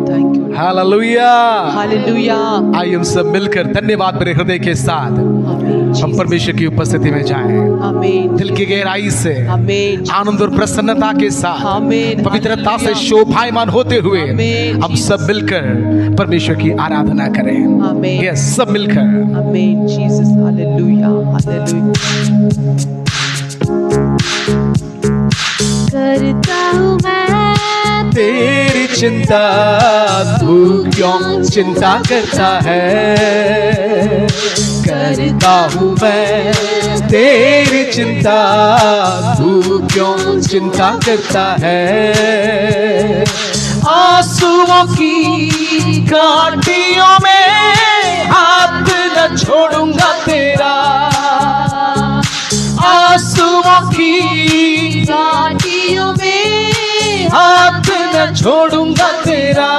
Thank you. Hallelujah. Hallelujah. आइए हम सब मिलकर धन्यवाद भरे हृदय के साथ Amen. हम परमेश्वर की उपस्थिति में जाएं, Amen. दिल की गहराई से Amen. आनंद और प्रसन्नता के साथ Amen. पवित्रता से Hallelujah. शोभायमान होते हुए Amen. हम सब मिलकर परमेश्वर की आराधना करें। Amen. यस, सब मिलकर। Amen. Jesus. Hallelujah. Hallelujah. करता हूँ मैं तेरी चिंता, तू क्यों चिंता करता है? करता हूँ मैं तेरी चिंता, तू क्यों चिंता करता है? आंसुओं की घाटियों में हाथ न छोड़ूंगा तेरा, आंसुओं की घाटियों में हाथ न छोड़ूंगा तेरा।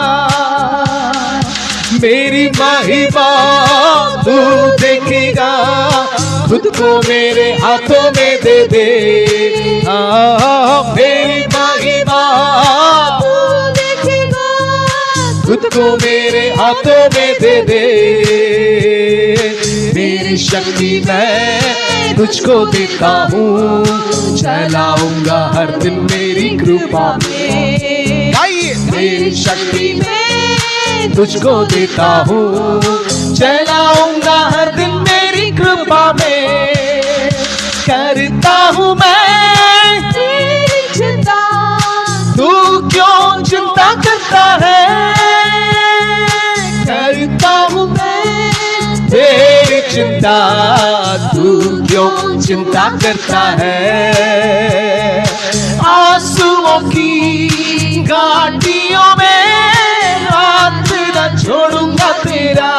मेरी महिमा तू देखेगा, खुद को मेरे हाथों में दे दे। मेरी महिमा तू देखेगा, खुद को मेरे हाथों में दे दे। मेरी शक्ति मैं तुझको देता हूँ, चलाऊंगा हर दिन मेरी कृपा में। मेरी शक्ति मैं तुझको देता हूँ, चलाऊंगा हर दिन मेरी कृपा में। करता हूँ मैं तेरी चिंता, तू क्यों चिंता करता है? करता हूँ मैं तेरी चिंता, तू क्यों चिंता करता है? आंसुओं की घाटियों में हाथ न छोड़ूंगा तेरा,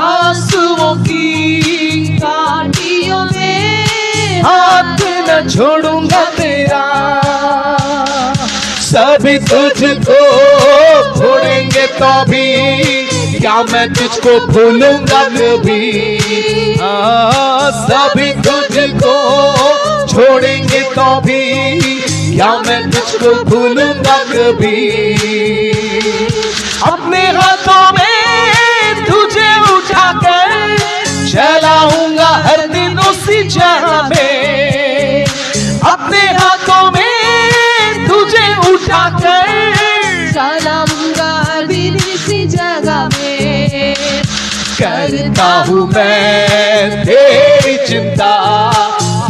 आंसुओं की घाटियों में हाथ न छोड़ूंगा तेरा। सभी तुझको छोड़ेंगे तो भी क्या मैं तुझको भूलूंगा कभी? सभी तुझको छोड़ेंगे तो भी क्या मैं तुझको भूलूंगा कभी? अपने हाथों में तुझे उठाकर चलाऊंगा हर दिन उसी जगह में। अपने हाथों में तुझे उठाकर चलाऊंगा हर दिन इसी जगह में। करता हूँ मैं तेरी चिंता,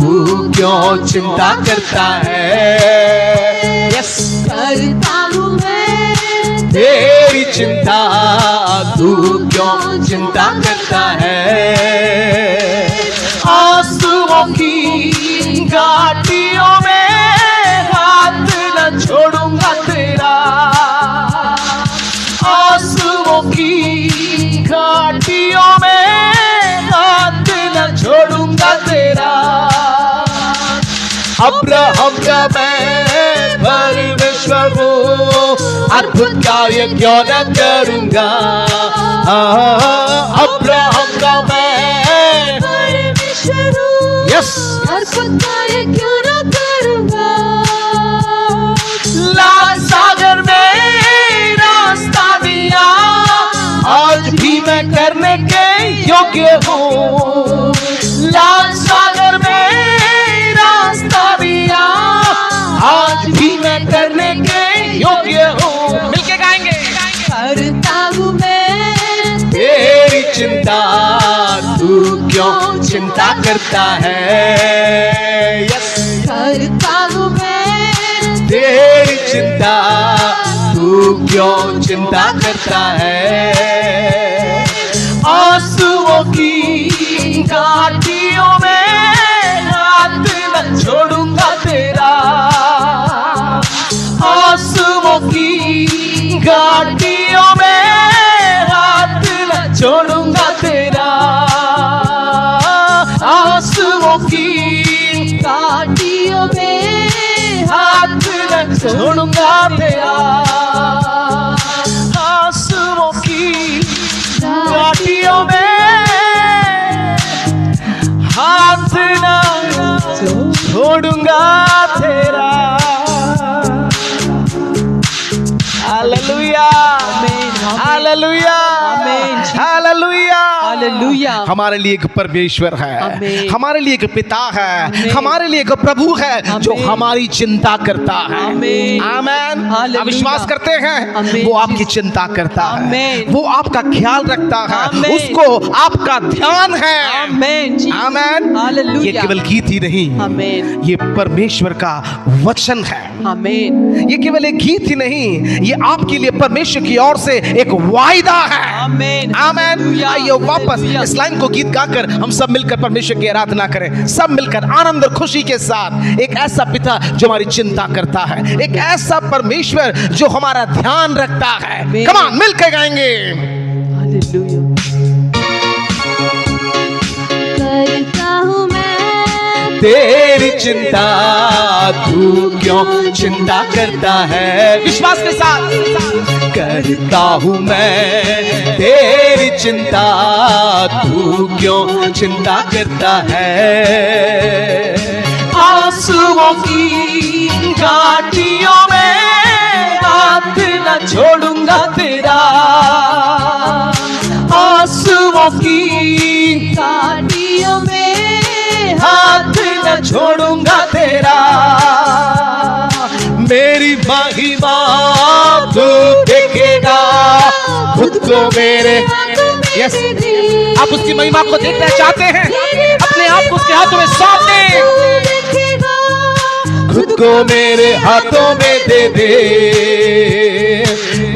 तू क्यों चिंता करता है? यस, करता हूँ मैं तेरी चिंता, तू क्यों चिंता करता है? आंसुओं की घाटियों में हाथ न छोड़ूंगा तेरा, आंसुओं की घाटियों में हाथ न छोड़ूंगा तेरा। अब्राहम का मैं परमेश्वर हूँ, अद्भुत कार्य क्यों न करूँगा? अब्राहम का मैं परमेश्वर हूँ, यस, अद्भुत कार्य क्यों न करूँगा? लाल सागर में रास्ता दिया, आज भी मैं करने के योग्य हूँ। लाल सागर में रास्ता दिया, आज भी मैं करने के योग्य हूँ। मिलके गाएंगे। करता हूँ मैं तेरी चिंता, तू क्यों चिंता करता है? यस, करता हूँ मैं तेरी चिंता, तू क्यों चिंता करता है? आंसुओं की घाटियों में हाथ न छोड़ूंगा तेरा, आंसुओं की घाटियों में हाथ न छोड़ूंगा तेरा, आंसुओं की घाटियों में हाथ न छोड़ूंगा तेरा, आंसुओं की घाटियों में हाथ न छोड़ूंगा तेरा। Hallelujah, Amen. Hallelujah, Amen. Hallelujah. Hallelujah. हमारे लिए एक परमेश्वर है, Amen. हमारे लिए एक पिता है, Amen. हमारे लिए एक प्रभु है जो Amen. हमारी चिंता करता है। Amen. आमेन। Hallelujah. आप विश्वास करते हैं? Amen. वो आपकी चिंता करता है, Amen. वो आपका ख्याल रखता है, Amen. उसको आपका ध्यान है। Amen. Jesus. आमेन। Hallelujah. ये केवल गीत ही नहीं, Amen. ये परमेश्वर का वचन है। Amen. ये केवल एक गीत ही नहीं, ये आपके लिए परमेश्वर की ओर से एक वायदा है। Amen. आमेन। Hallelujah. आइए वापस Hallelujah. इस लाइन को गीत गाकर हम सब मिलकर परमेश्वर की आराधना करें, सब मिलकर आनंद और खुशी के साथ। एक ऐसा पिता जो हमारी चिंता करता है, एक ऐसा परमेश्वर जो हमारा ध्यान रखता है। Amen. कम ऑन, मिलकर गाएंगे। Hallelujah. करता हूँ मैं तेरी चिंता, तू क्यों चिंता करता है? विश्वास के साथ करता हूँ मैं तेरी चिंता, तू क्यों चिंता करता है? आंसुओं की घाटियों में हाथ न छोड़ूंगा तेरा, आंसुओं की घाटियों में हाथ न छोड़ूंगा तेरा। मेरी महिमा तू देखेगा, खुद को मेरे। यस, आप उसकी महिमा को देखना चाहते हैं? अपने आप को उसके हाथों में सौंप दें, खुद को मेरे हाथों में दे दे।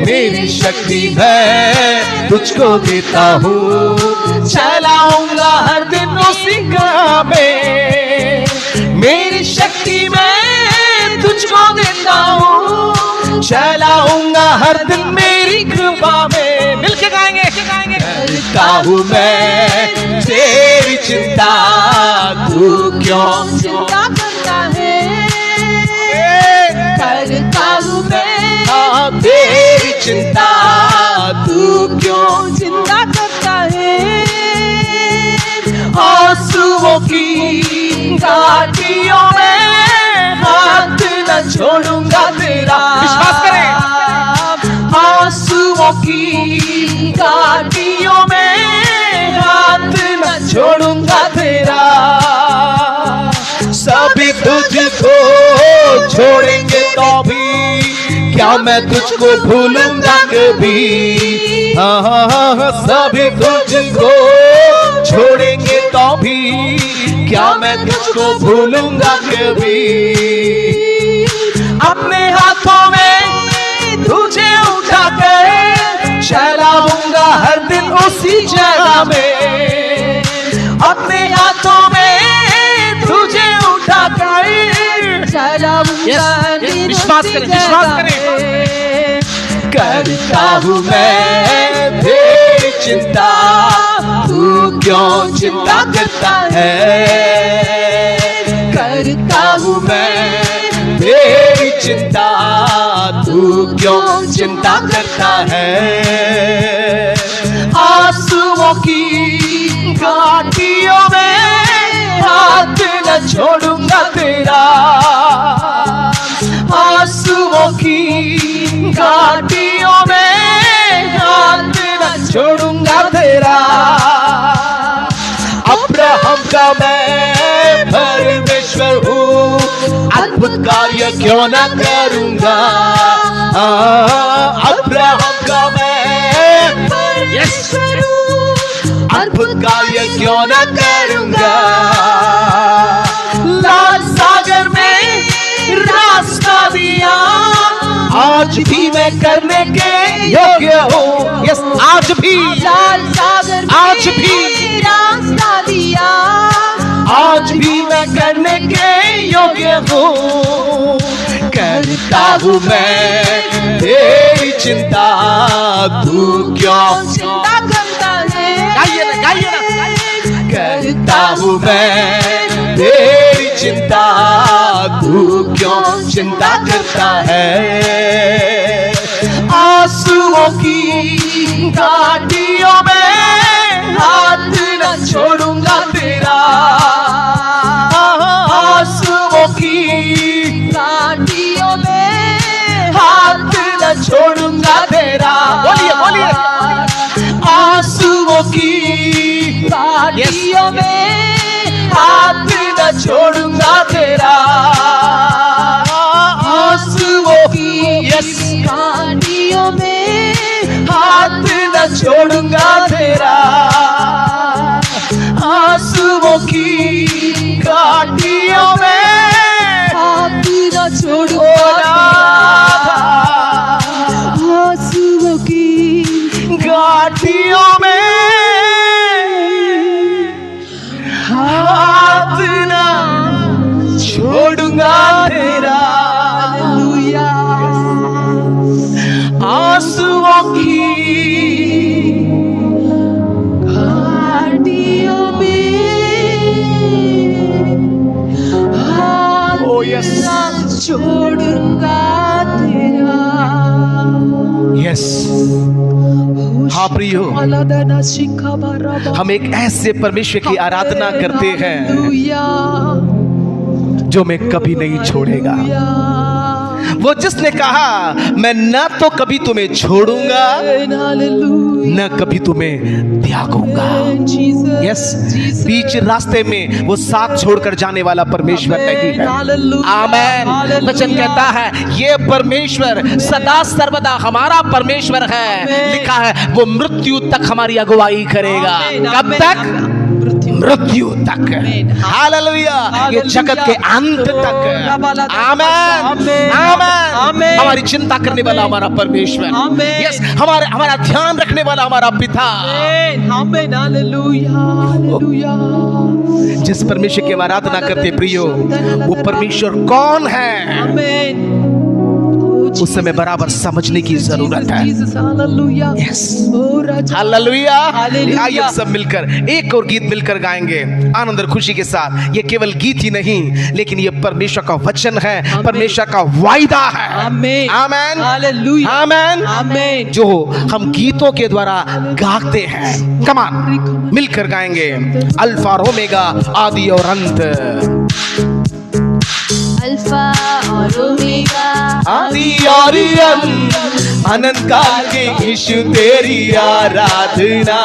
मेरी शक्ति है तुझको देता हूँ, चलाऊंगा हर दिन उसी काम में। मेरी शक्ति मैं तुझको देता हूँ, चलाऊंगा हर दिन मेरी कृपा में। मिलके गाएंगे, करता हूँ मैं तेरी चिंता, तू क्यों चिंता करता है, करता हूँ मैं हाँ, तेरी चिंता, तू क्यों चिंता करता है। आंसुओं की घाटियों में हाथ न छोड़ूंगा तेरा। विश्वास करें। आंसुओं की घाटियों में हाथ न छोड़ूंगा तेरा। सभी तुझको छोड़ेंगे तो भी क्या मैं तुझको भूलूंगा कभी? हाँ हाँ हाँ, सभी तुझको छोड़ेंगे तो भी क्या मैं तुझको भूलूंगा कभी? अपने हाथों में तुझे उठाकर चलाऊंगा हर दिन उसी जगह में। अपने हाथों में तुझे उठाकर विश्वास करें, विश्वास करें। करता हूँ मैं तेरी चिंता, तू क्यों चिंता करता है? करता हूँ मैं तेरी चिंता, तू क्यों चिंता करता है? आंसुओं की घाटियों में हाथ न छोड़ूंगा तेरा। आंसुओं की घाटियों में हाथ न छोड़ूंगा तेरा। अब्राहम का मैं परमेश्वर हूँ, अद्भुत कार्य क्यों न करूंगा? अब्राहम का मैं परमेश्वर हूँ, अद्भुत कार्य क्यों न करूंगा? लाल सागर में रास्ता दिया, आज भी मैं करने के योग्य हूँ। यस, आज भी लाल सागर में आज भी रास्ता दिया, आज भी मैं करने के योग्य हूँ। करता हूँ मैं तेरी चिंता, तू क्यों चिंता करता है। गाइए ना, गाइए ना। करता हूँ मैं तेरी चिंता, तू क्यों चिंता करता है? आंसुओं की घाटियों में हाथ न छोड़ूंगा तेरा। आंसुओं की घाटियों में हाथ न छोड़ूंगा आंसुओं की घाटियों में हाथ न छोड़ूंगा तेरा, आंसुओं की घाटियों में हाथ न छोड़ूंगा तेरा, आंसुओं की घाटियों में हाथ न छोड़ूंगा आंसुओं की घाटियों में हाथ ना छोड़ूंगा तेरा, हालेलुया, आंसुओं की घाटियों में हाथ Oh, yes. न छोड़ूंगा तेरा। यस हाँ प्रियो, हम एक ऐसे परमेश्वर की आराधना करते हैं जो मैं कभी नहीं छोड़ेगा। वो जिसने कहा मैं न तो कभी तुम्हें छोड़ूंगा न कभी तुम्हें त्यागूंगा। यस, बीच रास्ते में वो साथ छोड़कर जाने वाला परमेश्वर नहीं है। आमेन। वचन कहता है ये परमेश्वर सदा सर्वदा हमारा परमेश्वर है। लिखा है वो मृत्यु तक हमारी अगुवाई करेगा। कब तक? मृत्यु तक। हालेलुया, ये जगत के अंत तक। आमेन आमेन। हमारी चिंता करने वाला हमारा परमेश्वर, यस, हमारा ध्यान रखने वाला हमारा पिता। जिस परमेश्वर की आराधना करते प्रियो, वो परमेश्वर कौन है उस समय बराबर समझने की जरूरत है। Yes, hallelujah. आइए सब मिलकर एक और गीत मिलकर गाएंगे आनंद और खुशी के साथ। ये केवल गीत ही नहीं, लेकिन ये परमेश्वर का वचन है, परमेश्वर का वायदा है। आमेन आमेन आमेन, जो हम गीतों के द्वारा गाते हैं। कमान मिलकर गाएंगे। अल्फा और ओमेगा, आदि और अंत। अल्फा और ओमेगा, आदि और अंत, अनंत काल के यीशु तेरी आराधना।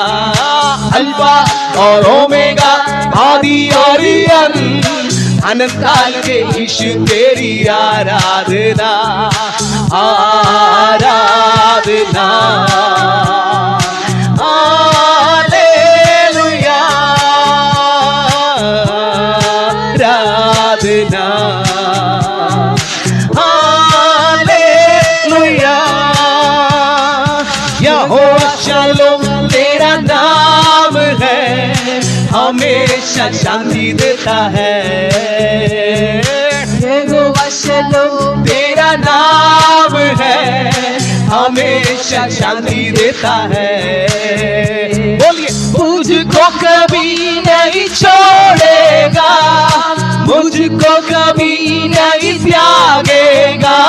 अल्फा और ओमेगा, आदि और अंत, अनंत काल के यीशु तेरी आराधना। आराधना हालेलुया, आराधना तेरा नाम है, हमेशा शांति देता है। यहोवा शलोम तेरा नाम है, हमेशा शांति देता है। बोलिए, मुझको कभी नहीं छोड़ेगा, मुझको कभी नहीं त्यागेगा,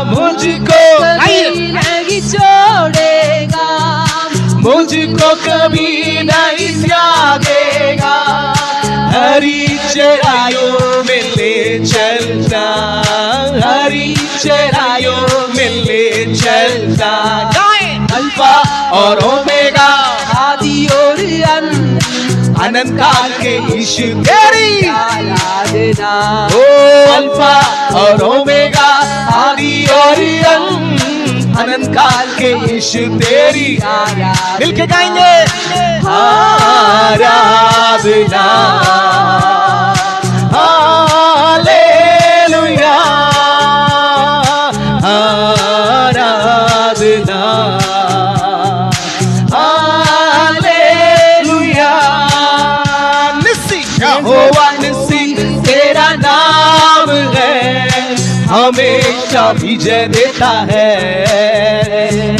मुझको नहीं छोड़ेगा, मुझको कभी नहीं त्यागेगा। हरी चराइयों में ले चलता, हरी चराइयों में ले चलता। अल्फा और ओमेगा, आदि और अंत, अनंत काल के यीशु तेरी आराधना। ओ अल्फा और ओमेगा, आदि और अंत, अनंत काल के यीशु तेरी मिलके गाएंगे। आराधना हालेलुया, आराधना हालेलुया। निस्सी यहोवा निस्सी तेरा नाम है, हमेशा विजय देता है।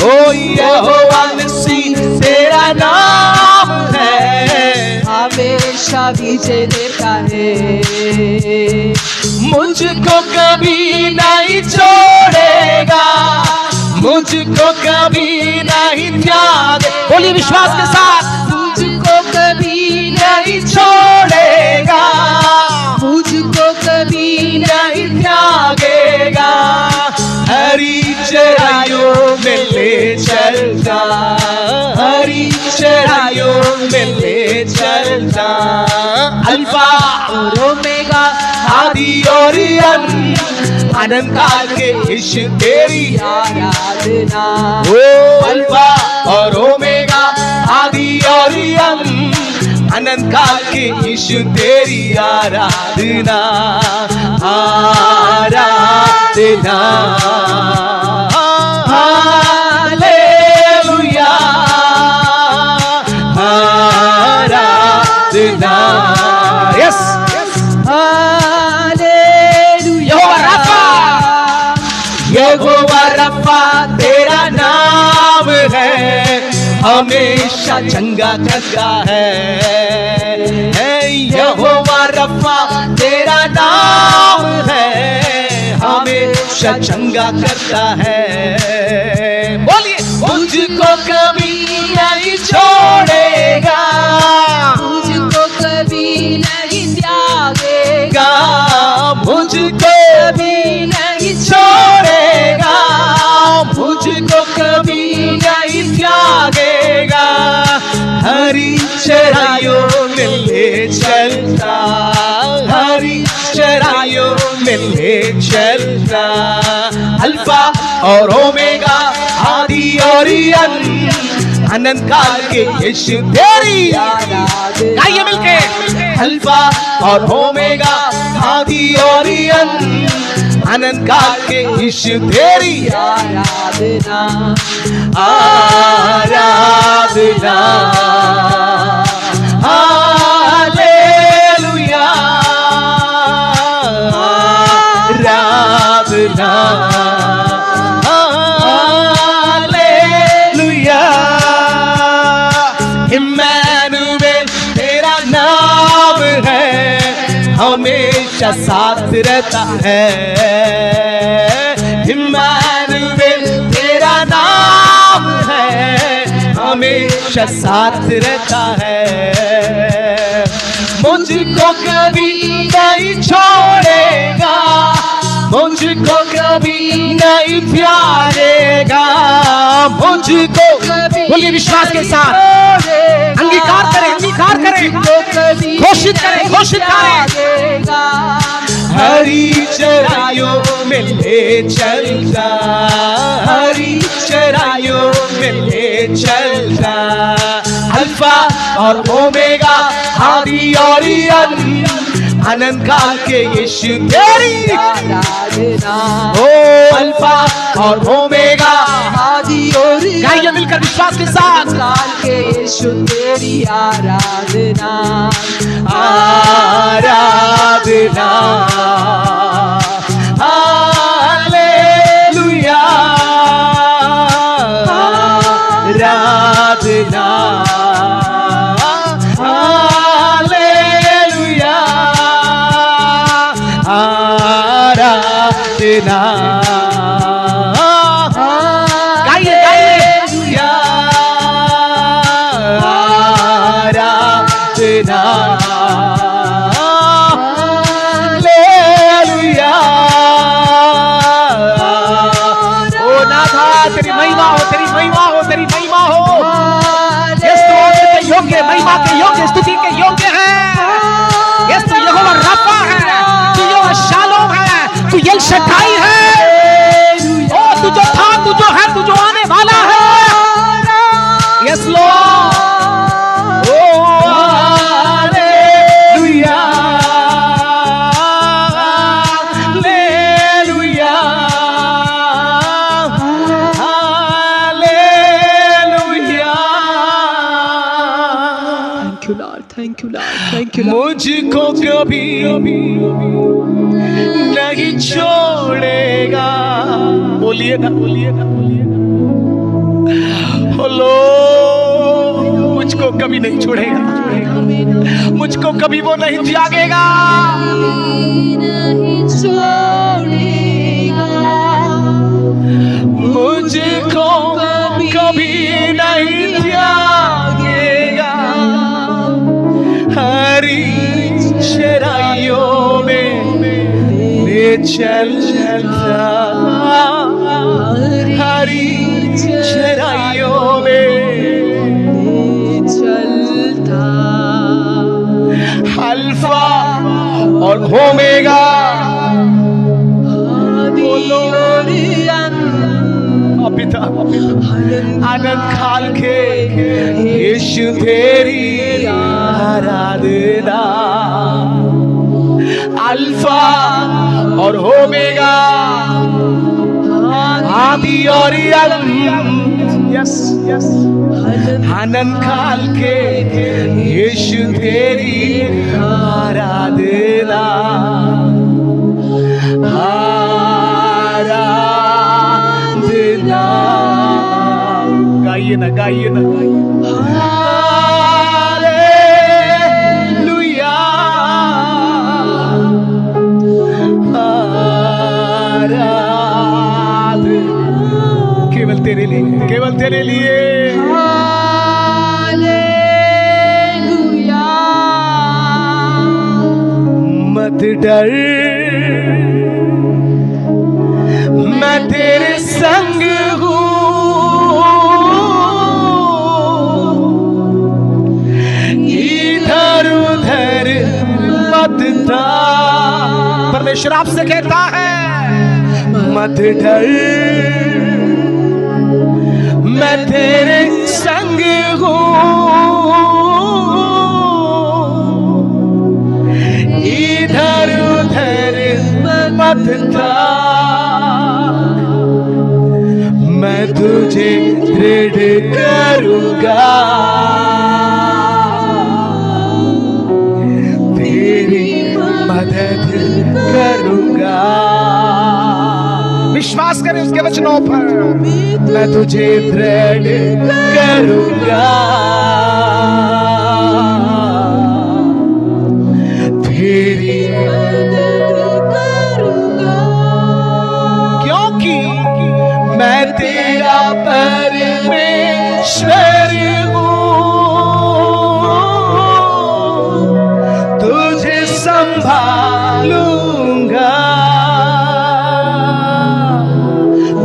ओ यहोवा निस्सी तेरा नाम है, हमेशा विजय देता है। मुझको कभी नहीं छोड़ेगा, मुझको कभी नहीं त्यागे। बोलिए विश्वास के साथ, मुझको कभी नहीं छोड़ेगा, मुझको कभी नहीं त्यागेगा। हरी चराइयों में ले चलता, हरी चराइयों अनंत काल के यीशु तेरी आराधना। ओ अल्फा और ओमेगा, आदि और अंत, अनंत काल के यीशु तेरी आराधना, आराधना, हालेलुया, आराधना। यस, हालेलुया। यहोवा रफ़ा तेरा नाम है, हमेशा चंगा करता है। यहोवा रफ़ा तेरा नाम है, हमेशा चंगा करता है। बोलिए, मुझको कभी नहीं छोड़ेगा, मुझको कभी नहीं त्यागेगा, मुझको कभी नहीं छोड़ेगा, मुझको कभी नहीं त्यागेगा। हरी चराइयों में ले चलता, हरी चराइयों में ले चलता, अल्फा और ओमेगा, आदि और अंत, अनंत काल के यीशु तेरी गाइए मिलके, अल्फा और ओमेगा, आदि और अंत, अनंत काल के यीशु तेरी आराधना। आराधना, हालेलुया, आराधना, हालेलुया। इम्मानुएल तेरा नाम है, हमेशा साथ रहता है। इम्मानुएल तेरा नाम है, हमेशा साथ रहता है। मुझको कभी नहीं छोड़ेगा, मुझको कभी नहीं त्यागेगा, मुझको बोलिए विश्वास के साथ, अंगीकार करें, अंगीकार करें, घोषित करें, घोषित करें। हरी चराइयों में ले चलता, हरी चराइयों में ले चलता, अल्फा और ओमेगा, आदि और अंत, अनंत काल के यीशु तेरी आराधना। ओ अल्फा और ओमेगा, आदि और गाइए मिलकर विश्वास के साथ, काल के यीशु तेरी आराधना। आराधना, हालेलुया, आराधना, हालेलुया, आराधना। गाइए, गाइए, आराधना, हालेलुया। ओ नाथा तेरी महिमा हो, तेरी महिमा हो, तेरी महिमा हो। ये स्तोत्र के योग्य, महिमा के योग्य, स्तुति के योग्य है। ये तो यहोवा रफ़ा है, तू यहोवा शालोम है, तू एल शद्दाई है। ओ तू जो था, तू जो है, तू जो आने वाला है। Yes Lord. Oh hallelujah, hallelujah, hallelujah. Thank you, Lord. Thank you, Lord. Thank you, Lord. मुझको कभी नहीं छोड़ेगा, बोलिए ना, बोलिए ना, बोलिए ना। हेलो, मुझको कभी नहीं छोड़ेगा, मुझको कभी वो नहीं त्यागेगा। नहीं छोड़ेगा, मुझको कभी नहीं त्यागेगा। हरी चराइयों में ले चलता, हरी चराइयों में चलता। अल्फा और ओमेगा, पिता आनंद खाल के यीशु तेरी आराधना अल्फा और ओमेगा आदि और अंत यस यस आनंद काल के यीशु तेरी आराधना आराधना गाइए ना हालेलुया आराधना केवल तेरे लिए हालेलुया मत डर मैं तेरे संग हूँ इधर उधर मत था परमेश्वर आपसे कहता है मत डर मैं तेरे संग हूँ इधर उधर मत था मैं तुझे दृढ़ करूँगा तेरी मदद करूँगा विश्वास करें उसके वचनों पर मैं तुझे दृढ़ करूँगा तेरी क्योंकि मैं तेरा परमेश्वर हूँ तुझे संभालूंगा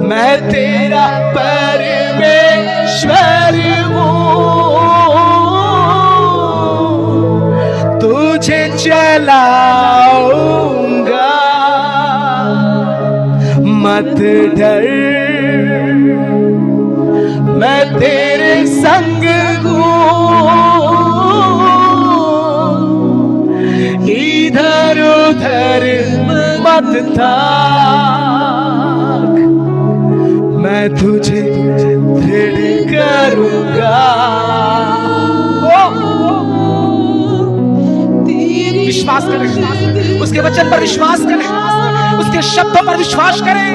मैं तेरा परमेश्वर हूँ तुझे चलाऊंगा मत डर मैं तेरे संग हूँ इधर उधर मत थाक मैं तुझे दृढ़ करूँगा विश्वास करें उसके वचन पर विश्वास करें उसके शब्दों पर विश्वास करें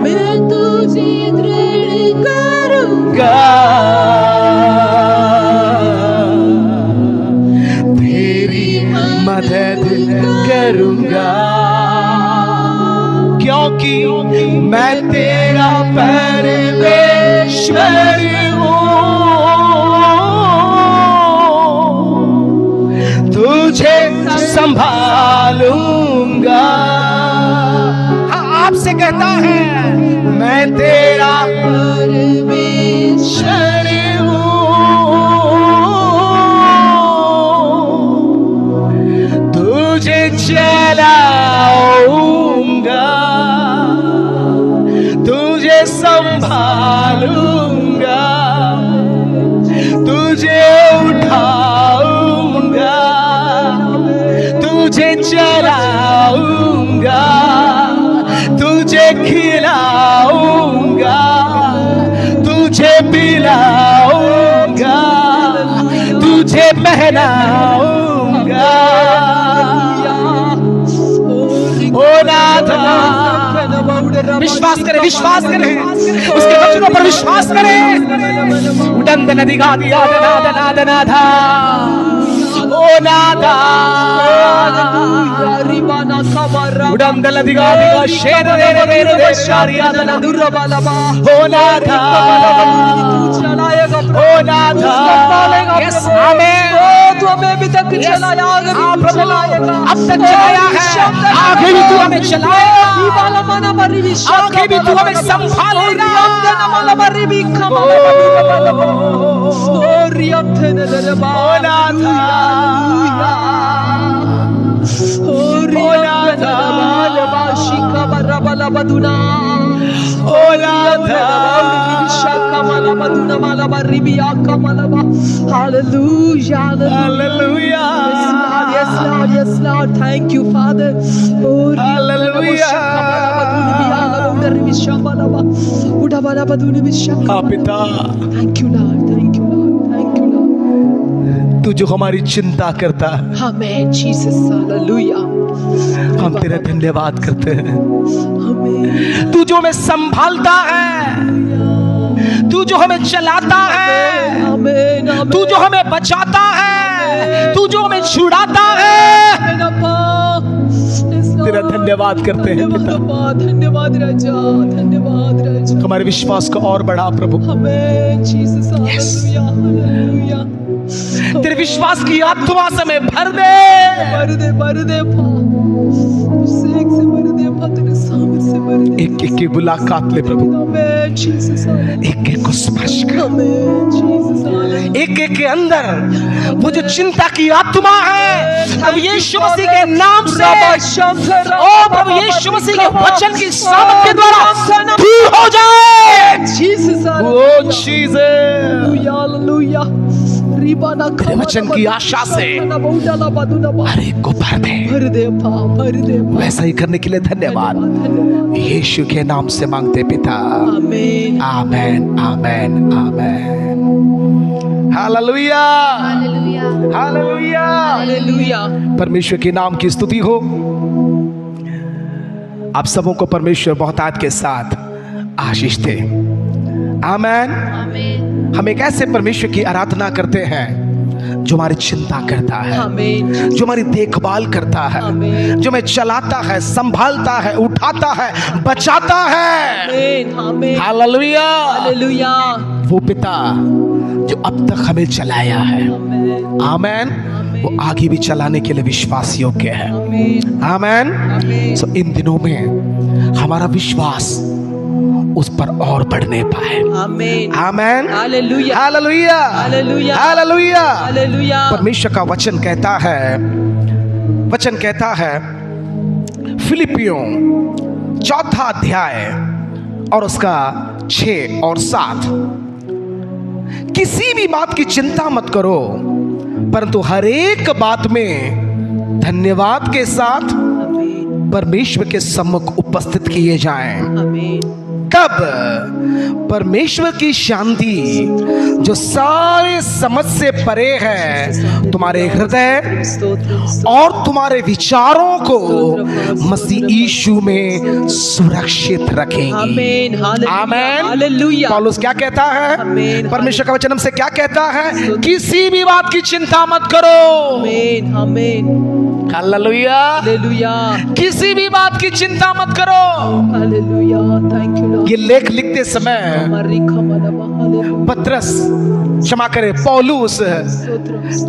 मैं तुझे दृढ़ करूँगा तेरी मदद करूँगा क्योंकि मैं तेरा परमेश्वर हूँ तुझे संभालूंगा हाँ आपसे कहता है मैं तेरा परमेश्वर हूँ तुझे चलाऊंगा तुझे संभालूंगा तुझे उठाऊंगा तुझे चलाऊंगा तुझे खिलाऊंगा तुझे पिलाऊंगा तुझे पहनाऊंगा ओ नाथा विश्वास करें उसके वचनों पर विश्वास करें उडंद नदी गा दिया नादा ओ नादा उडंद नदी गा दिया शेर दे शारिया दना ओ नादा ओ नादा यस आमीन तू हमें अभी तक चलाया आगे भी चलाएगा अब तक चलाया है आगे भी तू हमें चलाएगा आगे भी तू हमें संभालेगा ओ नाथा Hallelujah, hallelujah. Yes, Lord, yes, Lord. Thank you, Father. Oh, Hallelujah. हाँ पिता, Thank you, Lord. Thank you, Lord. Thank you, Lord. तू जो हमारी चिंता करता है, Amen, Jesus. Hallelujah. हम तेरा धन्यवाद करते हैं। Amen. तू जो हमें संभालता है, तू जो हमें चलाता है, Amen. Amen. तू जो हमें बचाता है, तू जो हमें छुड़ाता है, Amen, Appa. Yes, Lord. तेरा धन्यवाद करते हैं धन्यवाद पिता। अप्पा, धन्यवाद राजा, धन्यवाद राजा। हमारे विश्वास को और बढ़ा प्रभु। Amen, Jesus. Hallelujah, hallelujah. तेरे विश्वास की आत्मा से हमें भर दे। भर दे अप्पा, मुझसे एक से भर दे अप्पा, तेरे सामने से भर दे। एक एक की मुलाकात ले प्रभु, Amen, Jesus. Hallelujah. एक एक को स्पर्श कर। Amen, Jesus. Hallelujah. एक एक के अंदर वो जो चिंता की आत्मा है, प्रभु यीशु मसीह के नाम से, ओ प्रभु यीशु मसीह के वचन की सामर्थ के द्वारा दूर हो जाए। Jesus. ओ Hallelujah. चीजें Hallelujah. तेरे वचन की आशा से हर एक को भर दे। भर दे अप्पा, भर दे अप्पा। वैसा ही करने के लिए धन्यवाद, धन्यवाद। यीशु के नाम से मांगते पिता। आमीन। आमेन, आमेन, आमेन। हालेलुया, हालेलुया। हालेलुया। परमेश्वर के नाम की स्तुति हो। आप सबों को परमेश्वर बहुतायत के साथ आशीष दे। आमेन। हम एक ऐसे परमेश्वर की आराधना करते हैं जो हमारी चिंता करता है, आमीन। जो हमारी देखभाल करता है, आमीन। जो हमें चलाता है, संभालता है, उठाता है, बचाता है। आमीन, आमीन। हालेलुया। हालेलुया। वो पिता जो अब तक हमें चलाया है, आमीन। आमेन, वो आगे भी चलाने के लिए विश्वास योग्य है। आमीन। आमेन। आमीन। सो इन दिनों में हमारा विश्वास उस पर और बढ़ने पाए। आमीन। आमेन। हालेलुया। Hallelujah, hallelujah. हालेलुया। हालेलुया। परमेश्वर का वचन कहता है फिलिपियों 4 अध्याय और उसका 6 और 7, किसी भी बात की चिंता मत करो, परंतु हर एक बात में धन्यवाद के साथ आमीन। परमेश्वर के सम्मुख उपस्थित किए जाएं। आमीन। तब परमेश्वर की शांति जो सारे समझ से परे है तुम्हारे हृदय स्तोत्र। और तुम्हारे विचारों को मसीह यीशु में सुरक्षित रखेंगी। आमीन। आमीन। हालेलुया। पौलुस क्या कहता है? आमीन। परमेश्वर का वचन हमसे क्या कहता है? किसी भी बात की चिंता मत करो। आमीन। आमीन। हालेलुया। हालेलुया। किसी भी बात की चिंता मत करो। हालेलुया। Thank you Lord. ये लेख लिखते समय पतरस, क्षमा करे, पौलुस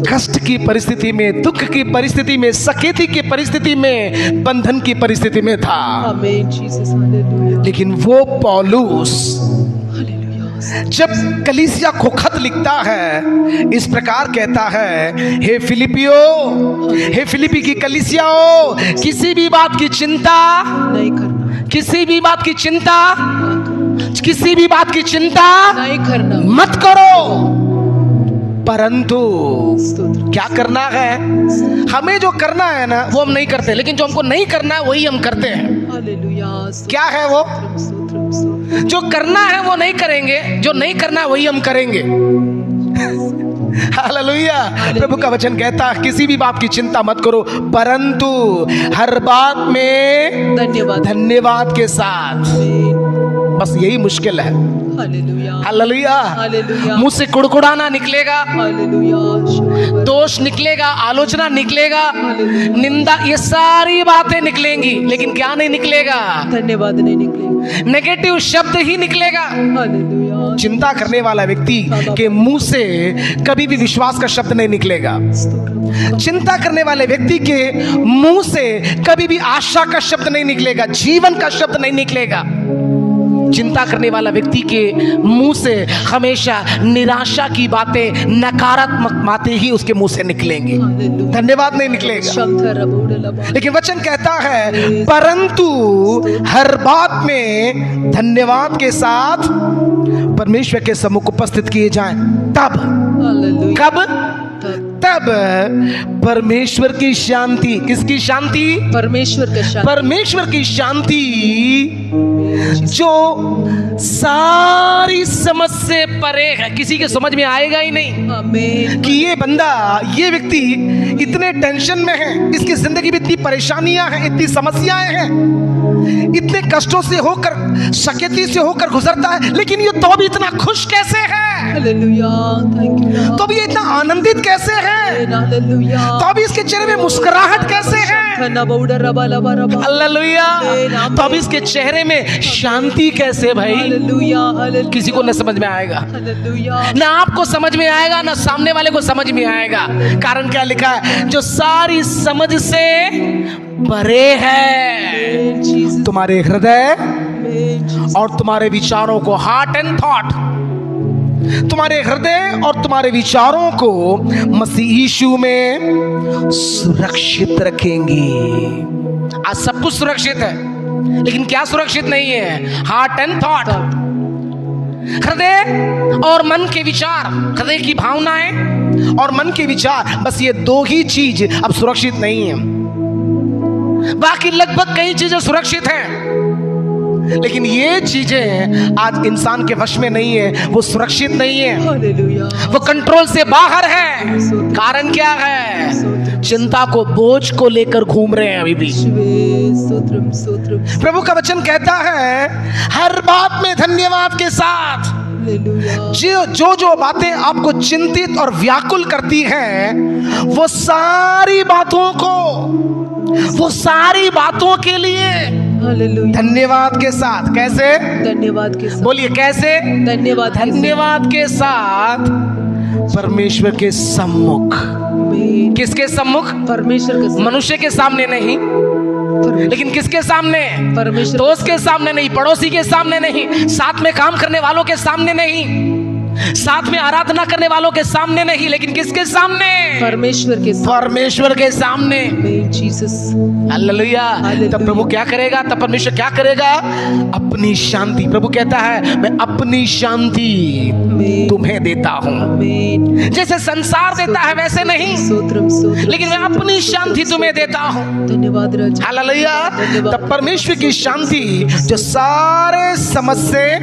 कष्ट की परिस्थिति में, दुख की परिस्थिति में, सकेती की परिस्थिति में, बंधन की परिस्थिति में था। आमीन। जीसस। हालेलुया। लेकिन वो पौलुस हालेलुया। जब कलीसिया को खत लिखता है, इस प्रकार कहता है, हे फिलिपी की कलीसियाओ, किसी भी बात की चिंता नहीं करना, किसी भी बात की चिंता, किसी भी बात की चिंता नहीं करना, मत करो, परंतु स्तोत्र। क्या करना है? हमें जो करना है ना वो हम नहीं करते, लेकिन जो हमको नहीं करना है वही हम करते हैं। हालेलुया। क्या है वो? स्तोत्र, स्तोत्र। जो करना है वो नहीं करेंगे, जो नहीं करना है वही हम करेंगे। हालेलुया। प्रभु का वचन कहता है किसी भी बात की चिंता मत करो, परंतु हर बात में धन्यवाद के साथ। बस यही मुश्किल है। हालेलुया। हालेलुया। हालेलुया। मुंह से कुड़कुड़ाना निकलेगा, हालेलुया। दोष निकलेगा, आलोचना निकलेगा, हालेलुया। निंदा, ये सारी बातें निकलेंगी, लेकिन क्या नहीं निकलेगा? धन्यवाद नहीं निकलेगा, नेगेटिव शब्द ही निकलेगा। हालेलुया। चिंता करने वाला व्यक्ति के मुंह से कभी भी विश्वास का शब्द नहीं निकलेगा। स्तोत्र। चिंता करने वाले व्यक्ति के मुंह से कभी भी आशा का शब्द नहीं निकलेगा, जीवन का शब्द नहीं निकलेगा। चिंता करने वाला व्यक्ति के मुंह से हमेशा निराशा की बातें, नकारात्मक बातें ही उसके मुंह से निकलेंगी, धन्यवाद नहीं निकलेगा। लेकिन वचन कहता है परंतु हर बात में धन्यवाद के साथ परमेश्वर के सम्मुख उपस्थित किए जाएं, तब कब? तब परमेश्वर की शांति, किसकी शांति? परमेश्वर का शांति, परमेश्वर की शांति जो सारी समझ से परे है। किसी के समझ में आएगा ही नहीं आमीन, कि ये बंदा, ये व्यक्ति इतने टेंशन में है, इसकी जिंदगी में इतनी परेशानियां हैं, इतनी समस्याएं हैं, इतने कष्टों से होकर, शकेती से होकर गुजरता है, लेकिन ये तो भी इतना खुश कैसे है? हालेलुया, थैंक यू, तो भी ये इतना आनंदित कैसे है? हालेलुया, तो भी इसके चेहरे में मुस्कुराहट कैसे है? हालेलुया, तो भी इसके चेहरे में शांति कैसे? भाई हालेलुया, हालेलुया, किसी को न समझ में आएगा, हालेलुया, ना आपको समझ में आएगा, ना सामने वाले को समझ में आएगा। कारण क्या लिखा है? जो सारी समझ से परे है, तुम्हारे हृदय और तुम्हारे विचारों को, हार्ट एंड थॉट, तुम्हारे हृदय और तुम्हारे विचारों को मसीह यीशु में सुरक्षित रखेंगी। आज सब कुछ सुरक्षित है, लेकिन क्या सुरक्षित नहीं है? हार्ट एंड थॉट, हृदय और मन के विचार, हृदय की भावनाएं और मन के विचार, बस ये दो ही चीज अब सुरक्षित नहीं है। बाकी लगभग कई चीजें सुरक्षित हैं, लेकिन ये चीजें आज इंसान के वश में नहीं है, वो सुरक्षित नहीं है, हालेलुया, वो कंट्रोल से बाहर है। कारण क्या है? चिंता को, बोझ को लेकर घूम रहे हैं अभी भी। स्तोत्रम, स्तोत्रम, प्रभु का वचन कहता है हर बात में धन्यवाद के साथ। हालेलुया, जो बातें आपको चिंतित और व्याकुल करती हैं, वो सारी बातों को, वो सारी बातों के लिए हालेलुया, धन्यवाद के साथ। कैसे? धन्यवाद के साथ, बोलिए कैसे? धन्यवाद, धन्यवाद के साथ परमेश्वर के सम्मुख। आमीन, किसके सम्मुख? परमेश्वर के साथ, मनुष्य के सामने नहीं, लेकिन किसके सामने? परमेश्वर, दोस्त के सामने नहीं, पड़ोसी के सामने नहीं, साथ में काम करने वालों के सामने नहीं, साथ में आराधना करने वालों के सामने नहीं, लेकिन किसके सामने? परमेश्वर के साथ, परमेश्वर के सामने। आमीन, जीसस, हालेलुया। तब प्रभु क्या करेगा? तब परमेश्वर क्या करेगा? अपनी शांति। प्रभु कहता है मैं अपनी शांति आमीन, तुम्हें देता हूं। आमीन, जैसे संसार देता है वैसे नहीं, स्तोत्रम, स्तोत्रम, लेकिन मैं अपनी शांति तुम्हें देता हूं। धन्यवाद राजा, हालेलुया। तब परमेश्वर की शांति जो सारे समझ से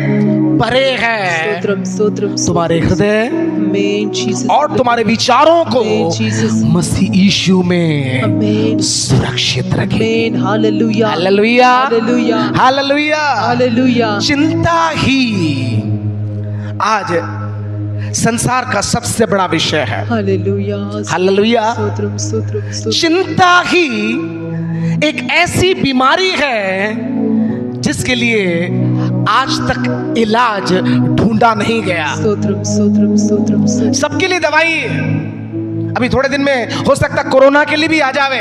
परे है, स्तोत्रम, स्तोत्रम, तुम्हारे हृदय आमीन, जीसस, और तुम्हारे विचारों को आमीन, जीसस, मसीह यीशु में आमीन, सुरक्षित रखे। आमीन, हालेलुया, हालेलुया, हालेलुया, हालेलुया। हालेलुया, चिंता ही आज संसार का सबसे बड़ा विषय है। हालेलुया, हालेलुया। स्तोत्रम, स्तोत्रम, स्तोत्रम, चिंता ही एक ऐसी बीमारी है जिसके लिए आज तक इलाज ढूंढा नहीं गया। स्तोत्रम, स्तोत्रम, स्तोत्रम, स्तोत्रम, सबके लिए दवाई अभी थोड़े दिन में हो सकता कोरोना के लिए भी आ जावे,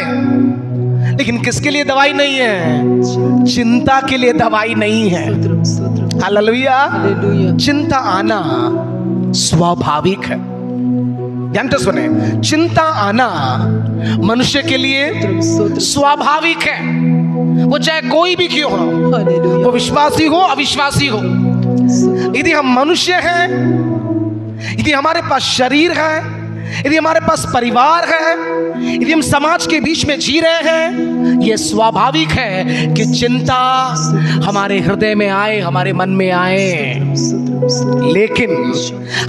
लेकिन किसके लिए दवाई नहीं है? चिंता के लिए दवाई नहीं है। स्तोत्रम, स्तोत्रम, हालेलुया। हालेलुया, चिंता आना स्वाभाविक है। ध्यान से सुने, चिंता आना मनुष्य के लिए स्तोत्रम, स्तोत्रम, स्वाभाविक है। वो चाहे कोई भी क्यों हो, हालेलुया, वो विश्वासी हो अविश्वासी हो। यदि हम मनुष्य हैं, यदि हमारे पास शरीर है, यदि हमारे पास परिवार है, यदि हम समाज के बीच में जी रहे हैं, यह स्वाभाविक है कि चिंता हमारे हृदय में आए, हमारे मन में आए। लेकिन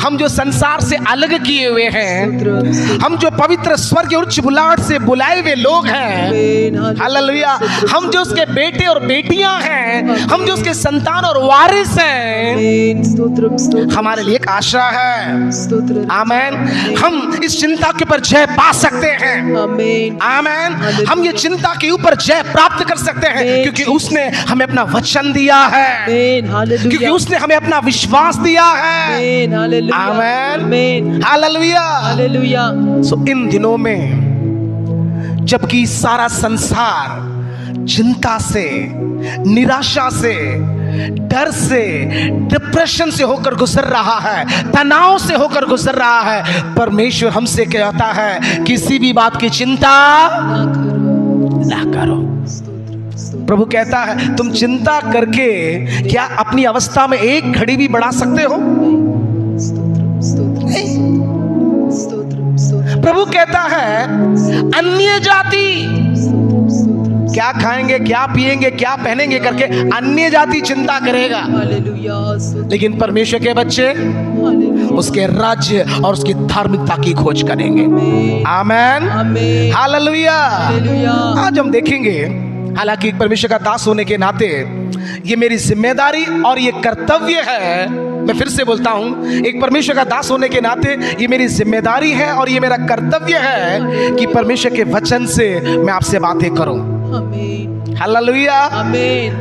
हम जो संसार से अलग किए हुए हैं, हम जो पवित्र स्वर्ग के उच्च बुलाहट से बुलाए हुए लोग हैं, हालेलुया, हम जो उसके बेटे और बेटियां हैं, हम जो उसके संतान और वारिस हैं, स्तोत्रम, स्तोत्रम, हमारे लिए एक आशा है। स्तोत्र, आमेन। हम इस चिंता के ऊपर जय पा सकते हैं। आमीन, आमेन। हम ये चिंता के ऊपर जय प्राप्त कर सकते हैं, क्योंकि उसने हमें अपना वचन दिया है, आमीन, हालेलुया, क्योंकि उसने हमें अपना विश्वास दिया है। आमीन, हालेलुया, आमेन, आमीन, हालेलुया। हालेलुया, सो इन दिनों में जबकि सारा संसार चिंता से, निराशा से, डर से, डिप्रेशन से होकर गुजर रहा है, तनाव से होकर गुजर रहा है, परमेश्वर हमसे कहता है किसी भी बात की चिंता ना करो। प्रभु कहता है तुम चिंता करके क्या अपनी अवस्था में एक घड़ी भी बढ़ा सकते हो? प्रभु कहता है अन्य जाति क्या खाएंगे, क्या पिएंगे, क्या पहनेंगे करके अन्य जाति चिंता करेगा, लेकिन परमेश्वर के बच्चे उसके राज्य और उसकी धार्मिकता की खोज करेंगे। आमेन, हालेलुया। आज हम देखेंगे, हालांकि परमेश्वर का दास होने के नाते ये मेरी जिम्मेदारी और ये कर्तव्य है, मैं फिर से बोलता हूं, एक परमेश्वर का दास होने के नाते ये मेरी जिम्मेदारी है और ये मेरा कर्तव्य है कि परमेश्वर के वचन से मैं आपसे बातें करूं। हालेलुया।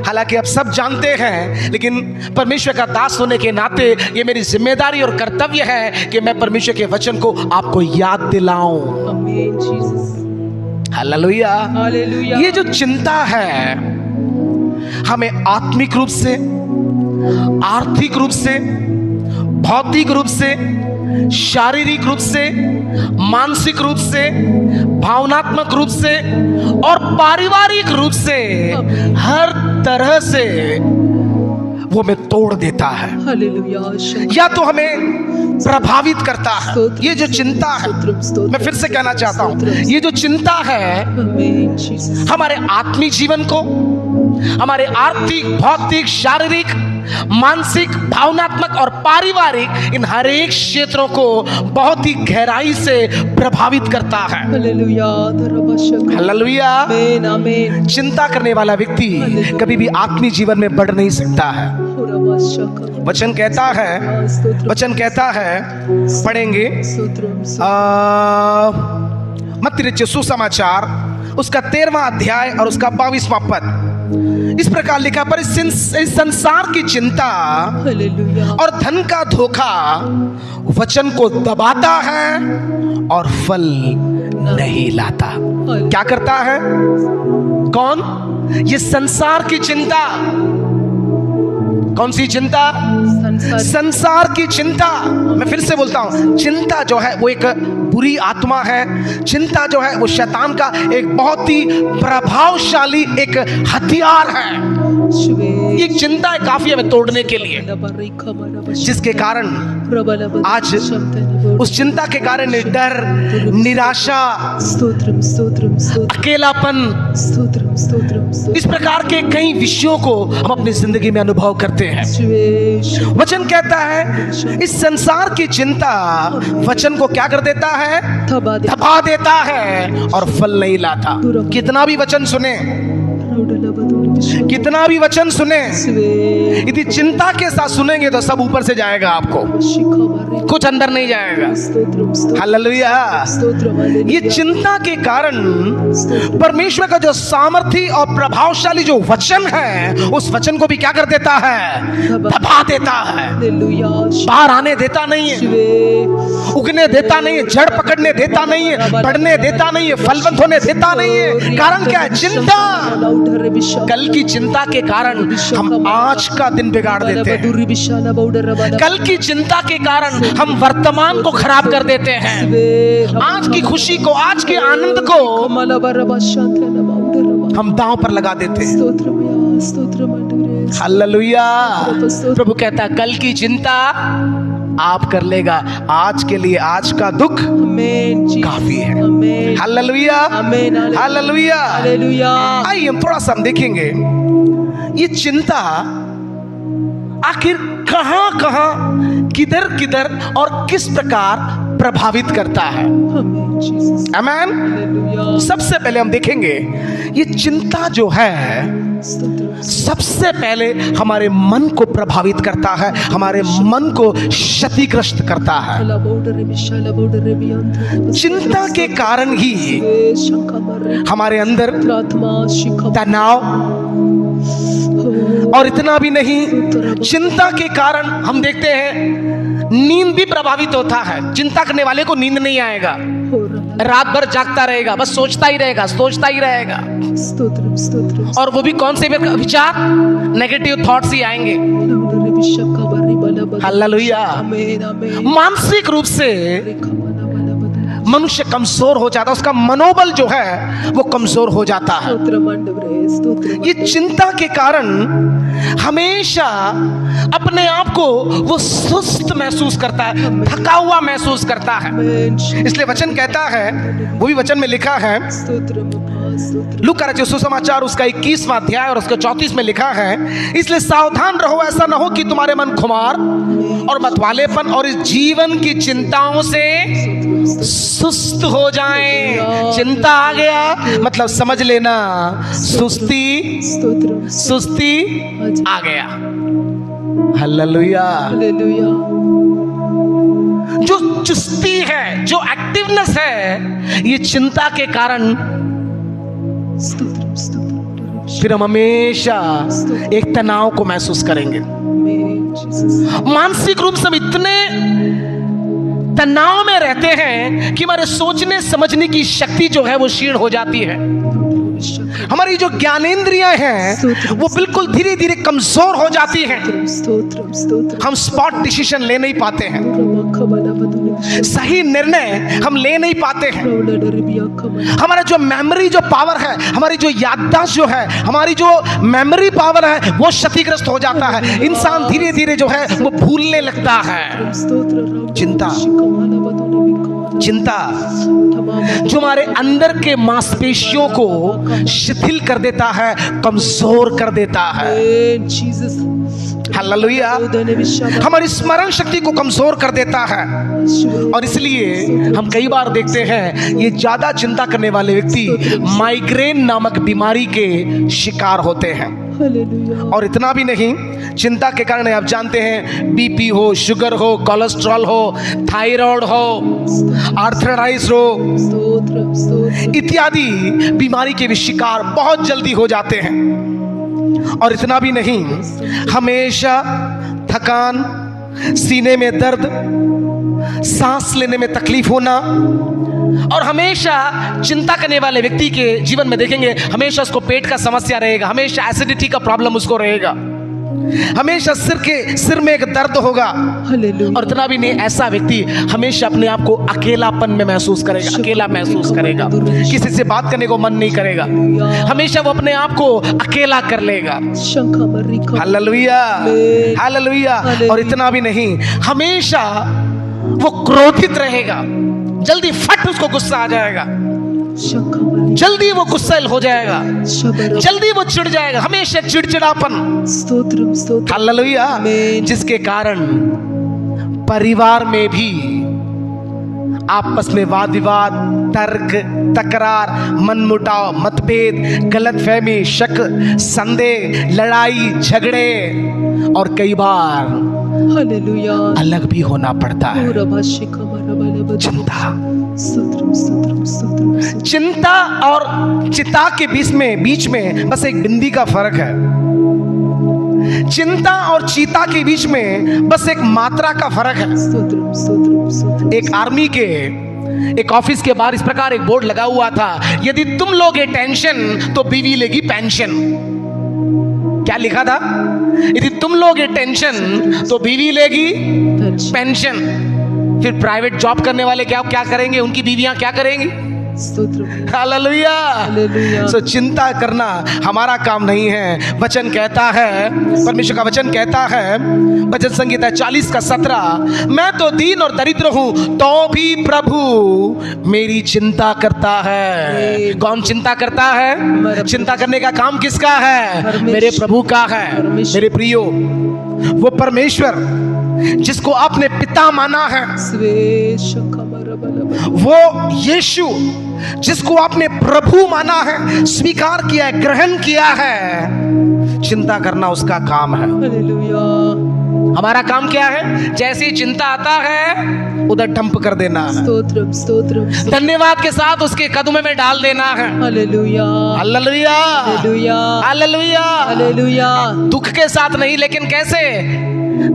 हालांकि आप सब जानते हैं, लेकिन परमेश्वर का दास होने के नाते ये मेरी जिम्मेदारी और कर्तव्य है कि मैं परमेश्वर के वचन को आपको याद दिलाऊं। हालेलुया। ये जो चिंता है हमें आत्मिक रूप से, आर्थिक रूप से, भौतिक रूप से, शारीरिक रूप से, मानसिक रूप से, भावनात्मक रूप से और पारिवारिक रूप से हर तरह से वो हमें तोड़ देता है, या तो हमें प्रभावित करता है। ये जो चिंता है, मैं फिर से कहना चाहता हूं, ये जो चिंता है हमारे आत्मिक जीवन को, हमारे आर्थिक, भौतिक, शारीरिक, मानसिक, भावनात्मक और पारिवारिक इन हर एक क्षेत्रों को बहुत ही गहराई से प्रभावित करता है। हालेलुया। चिंता करने वाला व्यक्ति कभी भी आत्मिक जीवन में बढ़ नहीं सकता है। वचन कहता है, पढ़ेंगे मत्ती रचित सुसमाचार उसका 13वां अध्याय और उसका 22वां पद। इस प्रकार लिखा, पर इस संसार की चिंता और धन का धोखा वचन को दबाता है और फल नहीं लाता। क्या करता है? कौन? ये संसार की चिंता। कौन सी चिंता? संसार की चिंता। मैं फिर से बोलता हूं, चिंता जो है वो एक बुरी आत्मा है। चिंता जो है वो शैतान का एक बहुत ही प्रभावशाली एक हथियार है। ये चिंता है काफी हमें तोड़ने के लिए, जिसके कारण आज उस चिंता के कारण डर, निराशा, अकेलापन, इस प्रकार के कई विषयों को हम अपनी जिंदगी में अनुभव करते हैं। वचन कहता है इस संसार की चिंता वचन को क्या कर देता है? दबा देता है और फल नहीं लाता। कितना भी वचन सुने, कितना भी वचन सुने, यदि चिंता के साथ सुनेंगे तो सब ऊपर से जाएगा, आपको कुछ अंदर नहीं जाएगा। हालेलुया। ये चिंता के कारण परमेश्वर का जो सामर्थी और प्रभावशाली जो वचन है, उस वचन को भी क्या कर देता है? दबा देता है। बाहर आने देता नहीं है, उगने देता नहीं है, जड़ पकड़ने देता नहीं है, बढ़ने देता नहीं है, फलवंत होने देता नहीं है। कारण क्या है? चिंता। कल की चिंता के कारण हम आज का दिन बिगाड़ देते हैं। कल की चिंता के कारण हम वर्तमान को खराब कर देते हैं। आज की खुशी को, आज के आनंद को हम दांव पर लगा देते हैं। हालेलुया। प्रभु कहता है कल की चिंता आप कर लेगा, आज के लिए आज का दुख काफी है। हालेलुया, हालेलुया। आइए हम थोड़ा सा देखेंगे ये चिंता आखिर कहां कहां, किधर किधर और किस प्रकार प्रभावित करता है। आमेन। सबसे पहले हम देखेंगे ये चिंता जो है सबसे पहले हमारे मन को प्रभावित करता है, हमारे मन को क्षतिग्रस्त करता है। चिंता के कारण ही हमारे अंदर तनाव, और इतना भी नहीं, चिंता के कारण हम देखते हैं नींद भी प्रभावित होता है। चिंता करने वाले को नींद नहीं आएगा। रात भर जागता रहेगा, बस सोचता ही रहेगा, सोचता ही रहेगा। స్తోత్రం స్తోత్రం और वो भी कौन से विचार? नेगेटिव थॉट्स ही आएंगे। हालेलुया। आमीन आमीन मानसिक रूप से मनुष्य कमजोर हो जाता है, उसका मनोबल जो है वो कमजोर हो जाता है। స్తోత్రం ఆండవరే స్తోత్రం ये चिंता के कारण हमेशा अपने आप को वो सुस्त महसूस करता है, थका हुआ महसूस करता है। ఆమేన్ इसलिए वचन कहता है, वो भी वचन में लिखा है, స్తోత్రం అబ్బా స్తోత్రం लूका रचित सुसमाचार उसका 21वां अध्याय और उसका 34 में लिखा है, इसलिए सावधान रहो, ऐसा न हो कि तुम्हारे मन खुमार और मतवालेपन और इस जीवन की चिंताओं से सुस्त हो जाएं। चिंता आ गया मतलब समझ लेना सुस्ती స్తోత్రం सुस्ती आ गया। हालेलुया। హల్లెలూయా जो चुस्ती है, जो एक्टिवनेस है, ये चिंता के कारण స్తోత్రం స్తోత్రం फिर हम हमेशा एक तनाव को महसूस करेंगे। ఆమేన్ జీసస్ मानसिक रूप से हम इतने तनाव में रहते हैं कि हमारे सोचने समझने की शक्ति जो है वो क्षीण हो जाती है। हमारी जो ज्ञानेंद्रियां हैं वो बिल्कुल धीरे धीरे कमजोर हो जाती हैं। స్తోత్రం స్తోత్రం हम स्पॉट डिसीजन ले नहीं पाते हैं, రమకబలబదుని सही निर्णय हम ले नहीं पाते हैं। రౌలడరిబియాకమ हमारा जो मेमोरी जो पावर है, हमारी जो याददाश्त जो है, हमारी जो मेमोरी पावर है वो क्षतिग्रस्त हो जाता है। इंसान धीरे धीरे जो है वो भूलने लगता है। స్తోత్రం चिंता चिंता जो हमारे अंदर के मांसपेशियों को शिथिल कर देता है, कमजोर कर देता है। ఆమేన్ జీసస్ हालेलुया। हमारी स्मरण शक्ति को कमजोर कर देता है और इसलिए हम कई बार देखते हैं ये ज्यादा चिंता करने वाले व्यक्ति माइग्रेन नामक बीमारी के शिकार होते हैं। హల్లెలూయా और इतना भी नहीं, चिंता के कारण आप जानते हैं बीपी हो, शुगर हो, कोलेस्ट्रॉल हो, थायराइड हो, आर्थराइटिस हो స్తోత్రం స్తోత్రం इत्यादि बीमारी के भी शिकार बहुत जल्दी हो जाते हैं। और इतना भी नहीं, हमेशा थकान, सीने में दर्द, सांस लेने में तकलीफ होना, और हमेशा चिंता करने वाले व्यक्ति के जीवन में देखेंगे हमेशा उसको पेट का समस्या रहेगा, हमेशा एसिडिटी का प्रॉब्लम उसको रहेगा, हमेशा सिर में एक दर्द होगा। హల్లెలూయా और इतना भी नहीं, ऐसा व्यक्ति हमेशा अपने आप को अकेलापन में महसूस करेगा, अकेला महसूस करेगा, किसी से बात करने को मन नहीं करेगा, हमेशा वो अपने आप को अकेला कर लेगा। శంఖమరిక हालेलुया हालेलुया। और इतना भी नहीं, हमेशा वो क्रोधित रहेगा, जल्दी फट उसको गुस्सा आ जाएगा, శంఖమరిక जल्दी वो गुस्सैल हो जाएगा, శబర जल्दी वो चिढ़ जाएगा, हमेशा चिड़चिड़ापन। స్తోత్రం స్తోత్రం हालेलुया। आमीन। जिसके कारण परिवार में भी आपस में वाद विवाद, तर्क, तकरार, मनमुटाव, मतभेद, गलतफहमी, शक, संदेह, लड़ाई, झगड़े और कई बार హల్లెలూయా अलग भी होना पड़ता है। పూరభాషికమరబలబదు चिंता స్తోత్రం స్తోత్రం స్తోత్రం స్తోత్రం चिंता और चिता के बीच में बस एक बिंदी का फर्क है। चिंता और चीता के बीच में बस एक मात्रा का फर्क है। స్తోత్రం స్తోత్రం స్తోత్రం एक आर्मी के एक ऑफिस के बाहर इस प्रकार एक बोर्ड लगा हुआ था, यदि तुम लोगे टेंशन तो बीवी लेगी पेंशन। क्या लिखा था? यदि तुम लोगे टेंशन तो बीवी लेगी పెన్షన్ पेंशन। फिर प्राइवेट जॉब करने वाले क्या क्या करेंगे, उनकी बीवियां क्या करेंगी? స్తోత్రం हालेलुया। हालेलुया। सो चिंता करना हमारा काम नहीं है। वचन कहता है, परमेश्वर का वचन कहता है, भजन संगीता 40:17, मैं तो दीन और दरिद्र हूं तो भी प्रभु मेरी चिंता करता है। कौन चिंता करता है? चिंता करने का काम किसका है? मेरे प्रभु का है। मेरे प्रियो, वो परमेश्वर जिसको आपने पिता माना है, స్వేషకమరబలబదు वो यीशु जिसको आपने प्रभु माना है, स्वीकार किया है, ग्रहण किया है, चिंता करना उसका काम है। హల్లెలూయా हमारा काम क्या है? जैसे ही चिंता आता है उधर डंप कर देना है, స్తోత్రం స్తోత్రం धन्यवाद के साथ उसके कदमों में डाल देना है। Hallelujah hallelujah hallelujah hallelujah. హల్లెలూయా दुख के साथ नहीं, लेकिन कैसे?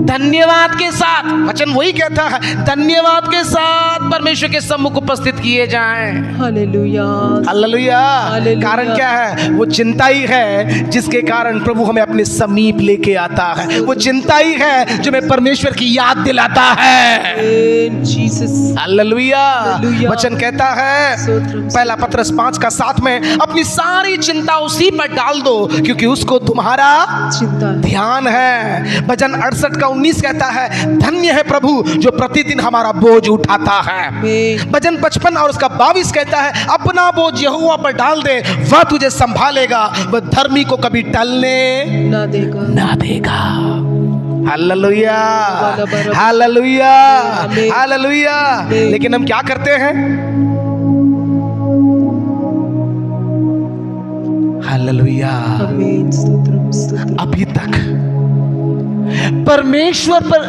धन्यवाद के साथ। वचन वही कहता है, धन्यवाद के साथ साथ परमेश्वर के सम्मुख उपस्थित किए जाएं। हालेलुया। हालेलुया। हालेलुया। कारण क्या है? वो चिंता ही है जिसके कारण प्रभु हमें अपने समीप लेके आता है। वो चिंता ही है जो हमें परमेश्वर की याद दिलाता है। जीसस। हालेलुया। हालेलुया। वचन कहता है स्तोत्रम। पहला पत्रस 5:7 में, अपनी सारी चिंता उसी पर डाल दो क्योंकि उसको तुम्हारा चिंता है। ध्यान है। भजन 68:19 कहता है, धन्य है प्रभु जो प्रतिदिन हमारा बोझ उठाता है। आमीन। भजन 55 और उसका 22 कहता है, अपना बोझ यहोवा पर डाल दे, वह तुझे संभालेगा, वह धर्मी को कभी टलने ना देगा। ना देगा। हालेलुया। हालेलुया। आमीन। हालेलुया। लेकिन हम क्या करते हैं? हालेलुया। आमीन। स्तोत्रम स्तोत्रम। अभी तक परमेश्वर पर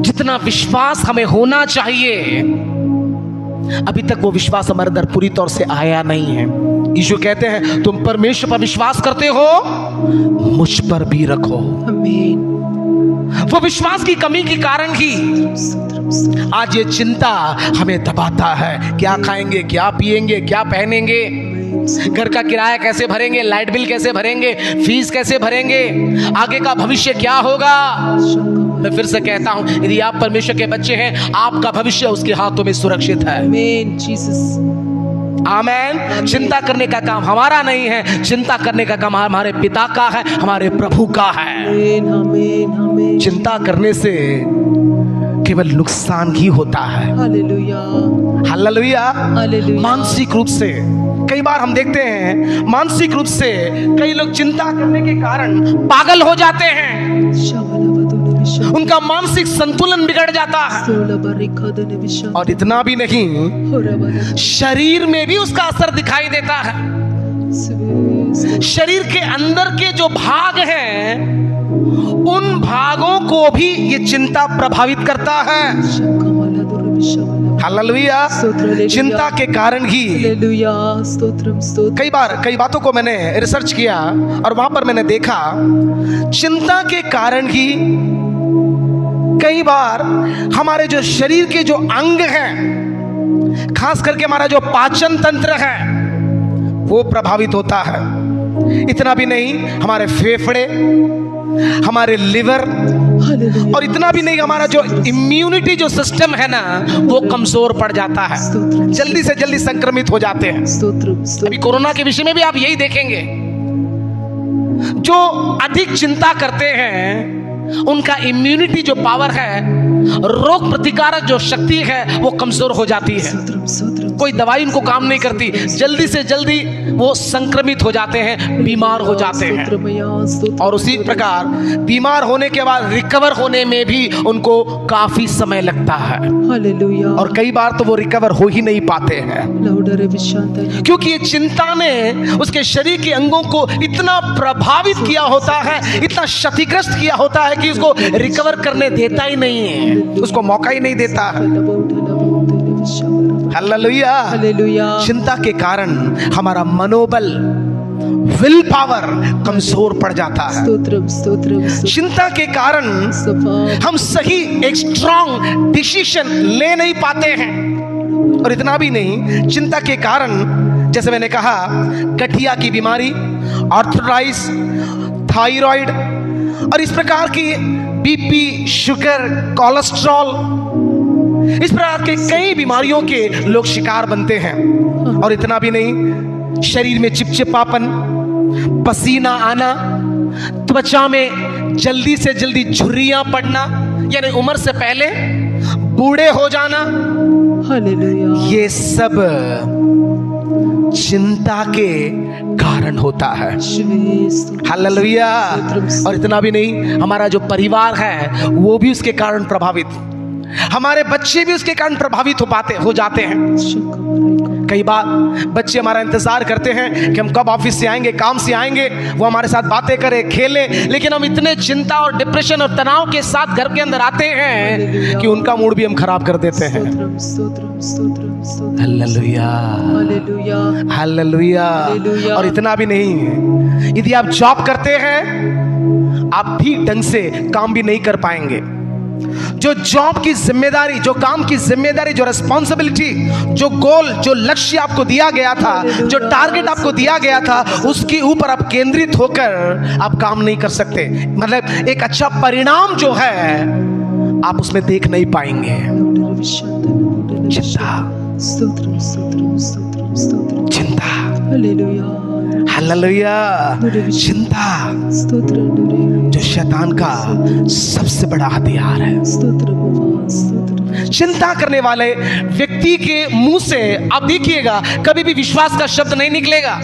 जितना विश्वास हमें होना चाहिए, अभी तक वो विश्वास हमारे अंदर पूरी तौर से आया नहीं है। यीशु कहते हैं, तुम परमेश्वर पर विश्वास करते हो, मुझ पर भी रखो। आमीन। वो विश्वास की कमी के कारण ही स्तोत्रम स्तोत्रम। आज ये चिंता हमें दबाता है। क्या खाएंगे, क्या पिएंगे, क्या पहनेंगे, घर का किराया कैसे भरेंगे, लाइट बिल कैसे भरेंगे, फीस कैसे भरेंगे, आगे का भविष्य क्या होगा। मैं फिर से कहता हूं, यदि आप परमेश्वर के बच्चे हैं, आपका भविष्य उसके हाथों में सुरक्षित है। आमीन। जीसस। आमेन। चिंता करने का काम हमारा नहीं है, चिंता करने का काम हमारे पिता का है, हमारे प्रभु का है। आमीन। आमीन। आमीन। चिंता करने से केवल नुकसान ही होता है। हालेलुया। हालेलुया। हालेलुया। मानसिक रूप से कई बार हम देखते हैं, मानसिक रूप से कई लोग चिंता करने के कारण पागल हो जाते हैं। शवलवदुने विश्व। उनका मानसिक संतुलन बिगड़ जाता है। सोलबरिखदने विश्व। और इतना भी नहीं, होरबल। शरीर में भी उसका असर दिखाई देता है। शरीर के अंदर के जो भाग हैं, उन भागों को भी ये चिंता प्रभावित करता है। शकमलदुर विश्व। हालेलुया। स्तोत्र। चिंता के कारण ही हालेलुया। स्तोत्रम स्तोत्रम। कई बातों को मैंने रिसर्च किया और वहां पर मैंने देखा, चिंता के कारण ही कई बार हमारे जो शरीर के जो अंग हैं, खास करके हमारा जो पाचन तंत्र है, वो प्रभावित होता है। इतना भी नहीं, हमारे फेफड़े, हमारे लिवर, हालेलुया। और इतना भी नहीं, हमारा जो इम्यूनिटी जो सिस्टम है ना, वो कमजोर पड़ जाता है, स्तोत्रम। जल्दी से जल्दी संक्रमित हो जाते हैं। स्तोत्रम अभी स्तोत्रम। कोरोना के विषय में भी आप यही देखेंगे, जो अधिक चिंता करते हैं उनका इम्यूनिटी जो पावर है, रोग प्रतिकारक जो शक्ति है, वो कमजोर हो जाती है। स्तोत्रम स्तोत्रम। कोई दवाई उनको काम नहीं करती, जल्दी से जल्दी वो संक्रमित हो जाते हैं, बीमार हो जाते हैं। स्तोत्रमया। स्तोत्रम। और उसी प्रकार बीमार होने के बाद रिकवर होने में भी उनको काफी समय लगता है, हालेलुया। और कई बार तो वो रिकवर हो ही नहीं पाते हैं, लौडरे विशांत। क्योंकि ये चिंता ने उसके शरीर के अंगों को इतना प्रभावित किया होता है, इतना क्षतिग्रस्त किया होता है कि उसको रिकवर करने देता ही नहीं है, उसको मौका ही नहीं देता है। हालेलुया। हालेलुया। चिंता के कारण हमारा मनोबल, विल पावर कमजोर पड़ जाता है। स्तोत्रम स्तोत्रम। चिंता के कारण हम सही एक स्ट्रॉन्ग डिसीजन ले नहीं पाते हैं। और इतना भी नहीं, चिंता के कारण जैसे मैंने कहा, गठिया की बीमारी, आर्थराइटिस, थायराइड और इस प्रकार की बीपी, शुगर, कोलेस्ट्रॉल, इस प्रकार के कई बीमारियों के लोग शिकार बनते हैं। और इतना भी नहीं, शरीर में चिपचिपापन, पसीना आना, त्वचा में जल्दी से जल्दी झुर्रियां पड़ना, यानी उम्र से पहले बूढ़े हो जाना, हालेलुया। ये सब चिंता के कारण होता है। हालेलुया। और इतना भी नहीं, हमारा जो परिवार है वो भी उसके कारण प्रभावित, हमारे बच्चे भी उसके कारण प्रभावित हो जाते हैं। कई बार बच्चे हमारा इंतजार करते हैं कि हम कब ऑफिस से आएंगे, काम से आएंगे, वो हमारे साथ बातें करें, खेलें, लेकिन हम इतने चिंता और डिप्रेशन और तनाव के साथ घर के अंदर आते हैं कि उनका मूड भी हम खराब कर देते हैं। हालेलुया। हालेलुया। हालेलुया। और इतना भी नहीं, यदि आप जॉब करते हैं, आप ठीक ढंग से काम भी नहीं कर पाएंगे, जो जॉब की जिम्मेदारी, जो काम की जिम्मेदारी, जो रिस्पॉन्सिबिलिटी, जो गोल, जो लक्ष्य आपको दिया गया था, जो टारगेट आपको दिया गया था, उसके ऊपर आप केंद्रित होकर आप काम नहीं कर सकते। मतलब एक अच्छा परिणाम जो है आप उसमें देख नहीं पाएंगे। चिंता, स्तोत्रम स्तोत्रम स्तोत्रम स्तोत्रम चिंता, हालेलुया हालेलुया। चिंता स्तोत्रम जो शैतान का सबसे बड़ा हथियार है। स्तोत्रम स्तोत्रम चिंता करने वाले व्यक्ति के मुंह से आप देखिएगा कभी भी विश्वास का शब्द नहीं निकलेगा।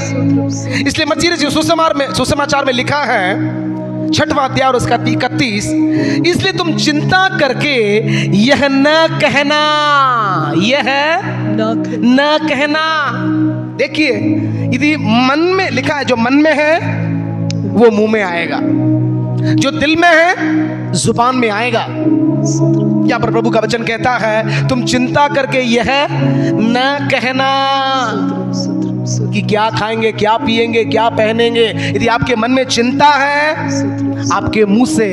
इसलिए मत्ती सुसमाचार में लिखा है 6वां अध्याय और उसका 31, इसलिए तुम चिंता करके यह न कहना, यह न कहना। देखिए यदि मन में लिखा है, जो मन में है वो मुंह में आएगा, जो दिल में है जुबान में आएगा। यहाँ पर प्रभु का वचन कहता है तुम चिंता करके यह न कहना कि क्या खाएंगे, क्या पिएंगे, क्या पहनेंगे। यदि आपके मन में चिंता है आपके मुंह से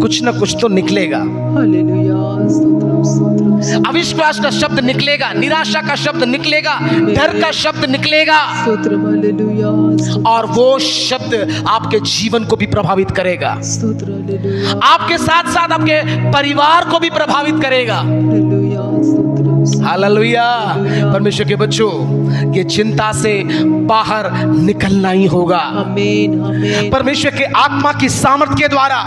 कुछ ना कुछ तो निकलेगा। हालेलुया स्तोत्रम स्तोत्रम अविश्वास का शब्द निकलेगा, निराशा का शब्द निकलेगा, डर का शब्द निकलेगा, स्तोत्रम हालेलुया और वो शब्द आपके जीवन को भी प्रभावित करेगा, स्तोत्र हालेलुया आपके साथ साथ आपके परिवार को भी प्रभावित करेगा। Hallelujah stotram hallelujah. परमेश्वर के बच्चों, ये चिंता से बाहर निकलना ही होगा। आमीन आमीन परमेश्वर के आत्मा की सामर्थ के द्वारा,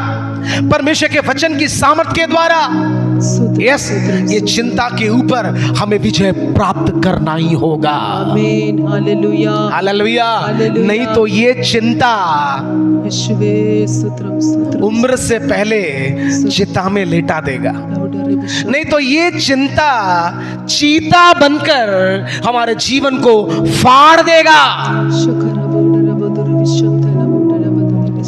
परमेश्वर के वचन की सामर्थ के द्वारा, यस, ये चिंता के ऊपर हमें विजय प्राप्त करना ही होगा। आमीन हालेलुया हालेलुया। हालेलुया। नहीं तो ये चिंता यीशुवे स्तोत्रम स्तोत्रम उम्र से पहले चिता में लेटा देगा। नहीं तो ये चिंता चीता बनकर हमारे जीवन को फाड़ देगा।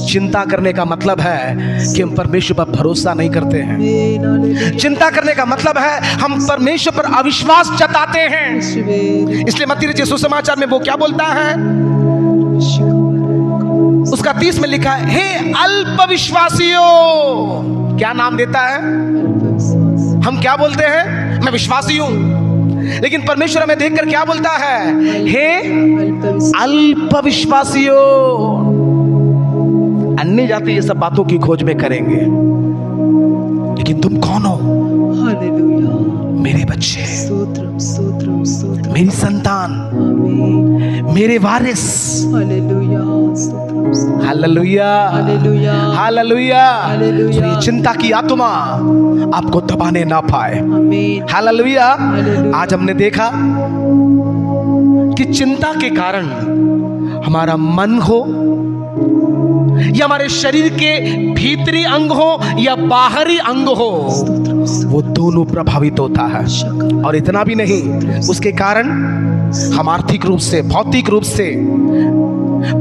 चिंता करने का मतलब है कि हम परमेश्वर पर भरोसा नहीं करते हैं। चिंता करने का मतलब है हम परमेश्वर पर अविश्वास जताते हैं। इसलिए मत्ती सुसमाचार में वो क्या बोलता है, उसका 30 में लिखा है, हे अल्पविश्वासियों। क्या नाम देता है? हम क्या बोलते हैं? मैं विश्वासी हूं। लेकिन परमेश्वर हमें देखकर क्या बोलता है? हे अल्पविश्वासियों। अन्य जाति ये सब बातों की खोज में करेंगे, लेकिन तुम कौन हो? हालेलुया मेरे बच्चे, स्तोत्रम स्तोत्रम स्तोत्रम मेरी संतान, आमीन मेरे वारिस। हालेलुया स्तोत्रम स्तोत्रम हालेलुया, हालेलुया हालेलुया। हालेलुया। ये चिंता की आत्मा आपको दबाने ना पाए। आमीन हालेलुया। हालेलुया। आज हमने देखा कि चिंता के कारण हमारा मन हो या हमारे शरीर के भीतरी अंग हो या बाहरी अंग हो, वो दोनों प्रभावित होता है। और इतना भी नहीं, उसके कारण हम आर्थिक रूप से, भौतिक रूप से,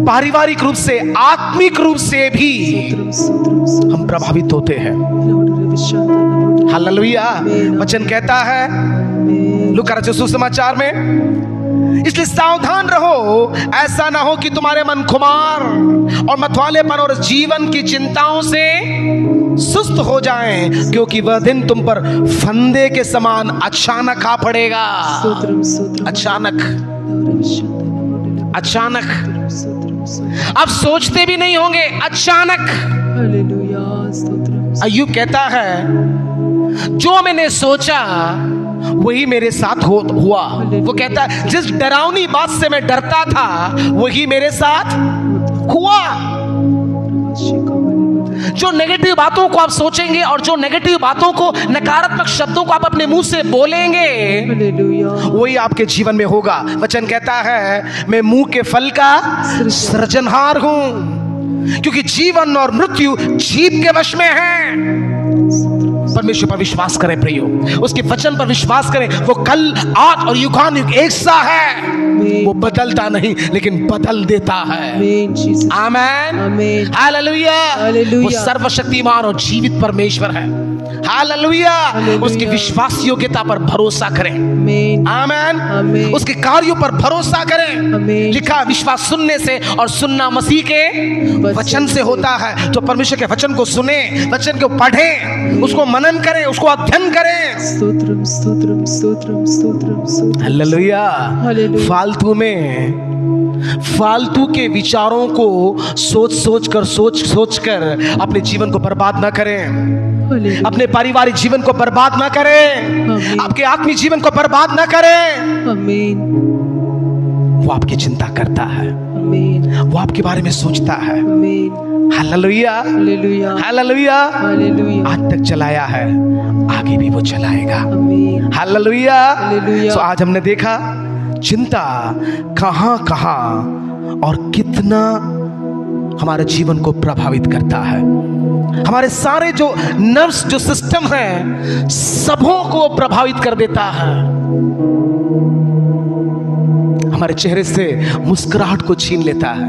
पारिवारिक रूप से, आत्मिक रूप से भी हम प्रभावित होते हैं। हालेलुया। वचन कहता है लूका रचित सुसमाचार में, इसलिए सावधान रहो, ऐसा ना हो कि तुम्हारे मन खुमार और मतवालेपन और जीवन की चिंताओं से सुस्त हो जाएं, क्योंकि वह दिन तुम पर फंदे के समान अचानक आ पड़ेगा। अचानक, अचानक। आप सोचते भी नहीं होंगे, अचानक। अय्यूब कहता है जो मैंने सोचा वही मेरे साथ हुआ। वो कहता है जिस डरावनी बात से मैं डरता था वही मेरे साथ हुआ। जो नेगेटिव बातों को आप सोचेंगे और जो नेगेटिव बातों को, नकारात्मक शब्दों को आप अपने मुंह से बोलेंगे, वही आपके जीवन में होगा। वचन कहता है मैं मुंह के फल का सृजनहार हूं, क्योंकि जीवन और मृत्यु जीत के वश में है। परमेश्वर पर विश्वास करें प्रियो, उसके वचन पर विश्वास करें। वो कल, आज और युगानुयुग एक सा है। वो बदलता नहीं लेकिन बदल देता है। आमीन, हालेलुया। वो सर्वशक्तिमान और जीवित परमेश्वर है। हालेलुया। उसकी विश्वास योग्यता पर भरोसा करें। आमीन। उसके कार्यों पर भरोसा करें। लिखा विश्वास सुनने से और सुनना मसीह के वचन से होता है। तो परमेश्वर के वचन को सुने, वचन को पढ़ें करें, उसको मनन करें, उसको अध्ययन करें। स्तोत्रम स्तोत्रम स्तोत्रम स्तोत्रम स्तोत्रम। हालेलुया। हालेलुया। फालतू के विचारों को सोच कर अपने जीवन को बर्बाद ना करें, हालेलुया। अपने पारिवारिक जीवन को बर्बाद ना करें, आमीन। आपके आत्मिक जीवन को बर्बाद ना करें। आमीन वो आपकी चिंता करता है, आमीन वो आपके बारे में सोचता है। आमीन। हालेलुया, हालेलुया हालेलुया। हालेलुया। आज तक चलाया है, आगे भी वो चलाएगा। आमीन हालेलुया। हालेलुया। तो आज हमने देखा चिंता कहां और कितना हमारे जीवन को प्रभावित करता है। हमारे सारे जो नर्व्स, जो सिस्टम है, सबों को प्रभावित कर देता है। हमारे चेहरे से मुस्कुराहट को छीन लेता है,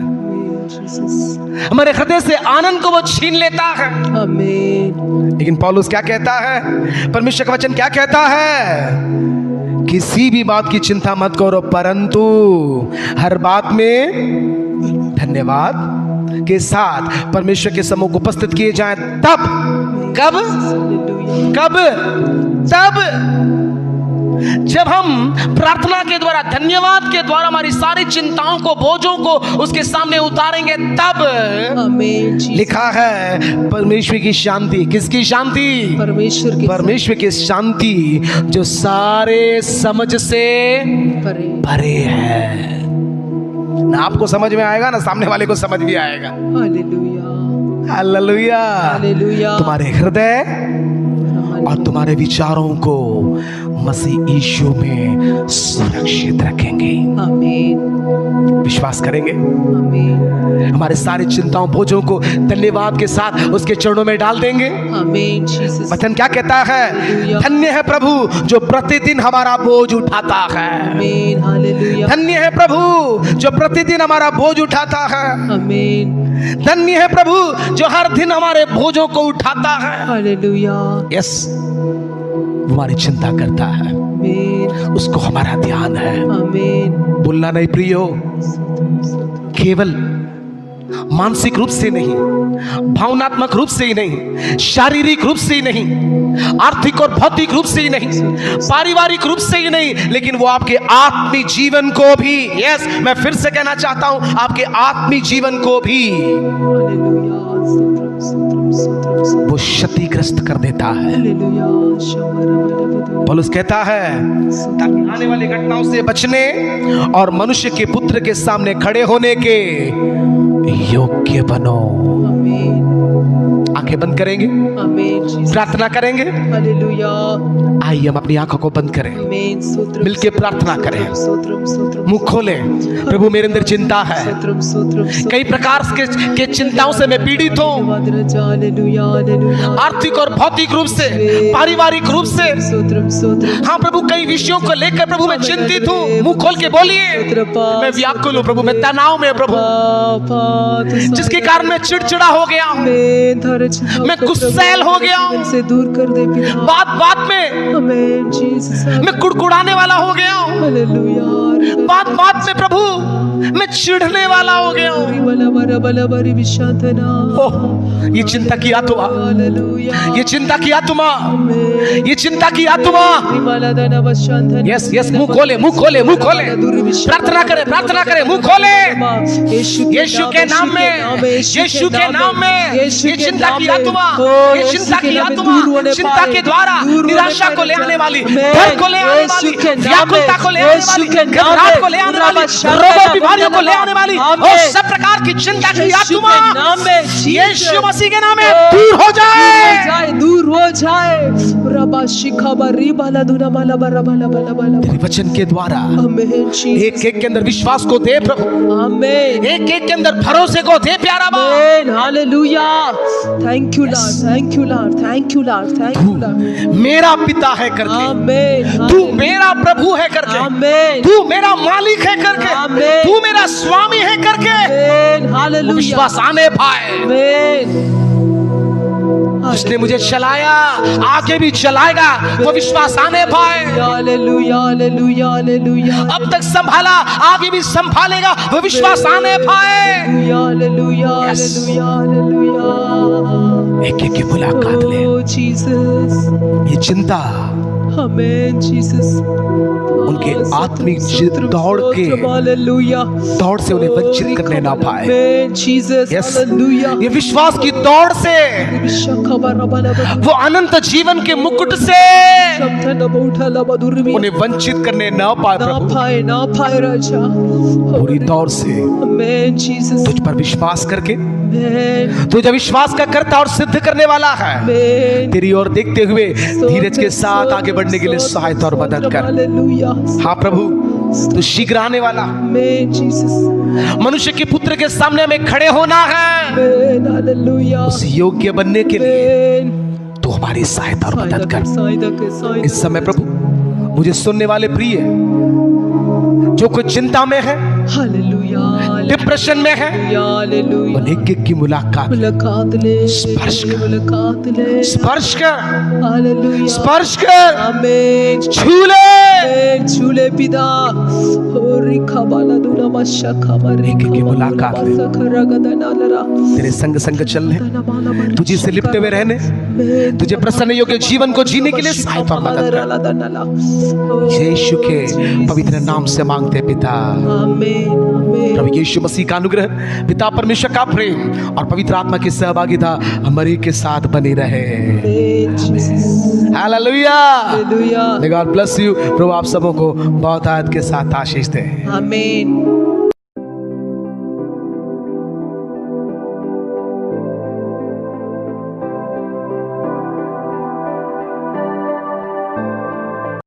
हमारे हृदय से आनंद को वो छीन लेता है। आमीन। लेकिन पौलुस क्या कहता है, परमेश्वर का वचन क्या कहता है? किसी भी बात की चिंता मत करो, परंतु हर बात में धन्यवाद के साथ परमेश्वर के सम्मुख उपस्थित किए जाएं। तब कब तब जब हम प्रार्थना के द्वारा, धन्यवाद के द्वारा हमारी सारी चिंताओं को, बोझों को उसके सामने उतारेंगे, तब आमीन। लिखा है परमेश्वर की शांति। किसकी शांति? परमेश्वर की शांति जो सारे समझ से परे है। ना आपको समझ में आएगा, ना सामने वाले को समझ भी आएगा। Hallelujah hallelujah. हालेलुया। तुम्हारे हृदय और तुम्हारे विचारों को मसीह यीशु में सुरक्षित रखेंगे। आमीन। विश्वास करेंगे? आमीन। हमारे सारी चिंताओं, बोझों को धन्यवाद के साथ उसके चरणों में डाल देंगे। आमीन। जीसस। वचन क्या कहता है? हालेलुया। धन्य है प्रभु जो प्रतिदिन हमारा बोझ उठाता है। आमीन। हालेलुया। धन्य है प्रभु जो प्रतिदिन हमारा बोझ उठाता है। आमीन। धन्य है प्रभु जो हर दिन हमारे बोझों को उठाता है। हालेलुया। यस, हमारी चिंता करता है, आमीन। उसको हमारा ध्यान है। आमीन। बोलना नहीं प्रियो, केवल मानसिक रूप से नहीं, भावनात्मक रूप से ही नहीं, शारीरिक रूप से ही नहीं, आर्थिक और भौतिक रूप से ही नहीं, पारिवारिक रूप से ही नहीं, लेकिन वो आपके आत्मिक जीवन को भी, यस मैं फिर से कहना चाहता हूं, आपके आत्मिक जीवन को भी हालेलुया। स्तोत्रम स्तोत्रम स्तोत्रम स्तोत्रम। वो क्षतिग्रस्त कर देता है। हालेलुया। शबरबलबदु। पौलुस कहता है ताकि आने वाली घटनाओं से बचने और मनुष्य के पुत्र के सामने खड़े होने के योग्य बनो। आमीन। आंखें बंद करेंगे, आमीन। जीसस। प्रार्थना करेंगे। हालेलुया। आइए हम अपनी आंखों को बंद करें, आमीन। स्तोत्रम मिलके प्रार्थना करें। स्तोत्रम स्तोत्रम। मुंह खोलें। प्रभु मेरे अंदर चिंता है, स्तोत्रम स्तोत्रम स्तोत्रम। कई प्रकार के चिंताओं से मैं पीड़ित हूँ, धन्यवाद राजा। Hallelujah hallelujah. आर्थिक और भौतिक रूप से, पारिवारिक रूप से। स्तोत्रम स्तोत्रम। हाँ प्रभु, कई विषयों को लेकर प्रभु मैं चिंतित हूँ। मुंह खोल के बोलिए। मैं व्याकुल हूँ प्रभु, मैं तनाव में प्रभु, जिसके कारण मैं चिड़चिड़ा हो गया हूँ, मैं गुस्सैल हो गया हूँ, से दूर कर दे पिता। बात बात में आमीन। जीसस। मैं कुड़कुड़ाने वाला हो गया हूँ, हालेलुया। बात बात में प्रभु मैं चिढ़ने वाला हो गया हूँ। बला बला बला बरी विशांतना। ओह, ये चिंता की आत्मा, हालेलुया। ये चिंता की आत्मा, आमीन। ये चिंता की आत्मा। यस यस, मुंह खोले, मुंह खोले, मुंह खोले, प्रार्थना करें, प्रार्थना करें, मुंह खोले। यीशु के नाम में, यीशु के नाम में ये चिंता की आत्मा, ये चिंता की आत्मा, चिंता के द्वारा निराशा को ले आने वाली, डर को ले आने वाली, व्याकुलता को ले आने वाली, घबराहट को ले आने वाली, रोगों बीमारियों को ले आने वाली और सब प्रकार की चिंता की आत्मा यीशु मसीह के नाम में दूर हो जाए, दूर हो जाए। रबा शिखा बरी बाला दुना माला बरा बाला बाला बाला। तेरे वचन के द्वारा आमीन। एक एक के अंदर विश्वास को दे प्रभु, आमीन। एक एक के अंदर भरोसे को दे प्यारा बाप। आमीन। Hallelujah. Thank you Lord, thank you Lord, thank you Lord, thank you Lord. मेरा पिता है करके, आमीन। तू मेरा प्रभु है करके, आमीन। तू मेरा मालिक है करके, आमीन। तू मेरा स्वामी है करके आमीन। हालेलुया। विश्वास आने पाए। आमीन। उसने मुझे चलाया, आगे भी चलाएगा, वो विश्वास आने पाए। Hallelujah hallelujah hallelujah. अब तक संभाला, आगे भी संभालेगा, वो विश्वास आने पाए। Hallelujah hallelujah Yes. Hallelujah hallelujah. एक एक की मुलाकात ले। Oh, Jesus. ये चिंता Amen, Jesus. उनके आत्मिक दौड़ के Hallelujah. दौड़ से उन्हें वंचित करने ना पाए। Amen, Jesus. Yes. Hallelujah. ये विश्वास की दौड़ से, वो अनंत जीवन के मुकुट से उन्हें वंचित करने ना पाए प्रभु। ना पाए राजा। पूरी दौड़ से Amen, Jesus. तुझ पर विश्वास करके, Amen. तुझे विश्वास का करता और सिद्ध करने वाला है। Amen. तेरी ओर देखते हुए धीरज के साथ आगे बढ़ने के लिए सहायता और मदद कर। Hallelujah. हाँ प्रभु, तू शीघ्र आने वाला। Amen, Jesus. मनुष्य के पुत्र के सामने हमें खड़े होना है। Amen. Hallelujah. उस योग्य बनने के लिए Amen. तू हमारी सहायता और मदद कर। सहायता इस समय प्रभु, मुझे सुनने वाले प्रिय जो कोई चिंता में है, हालेलुया, डिप्रेशन में है, हालेलुया, उन एक एक की मुलाकात मुलाकात ले, स्पर्श कर, मुलाकात ले, स्पर्श कर, हालेलुया, स्पर्श कर, आमीन, छू ले, छूले पिता, होरी खबाला दुना मशा खबारे, एक एक की मुलाकात ले, तेरे संग संग चलने, तुझे से लिपटे हुए रहने, तुझे प्रसन्न योग्य जीवन को जीने के लिए सहायता और मदद कर। यीशु के पवित्र नाम से मांगते पिता, आमीन। प्रभु यीशु मसीह का अनुग्रह, पिता परमेश्वर का प्रेम और पवित्र आत्मा की सहभागिता हमारे के साथ बनी रहे। Hallelujah, hallelujah. may God bless you। प्रभु आप सबों को बहुत आयत के साथ आशीष दे। आमीन।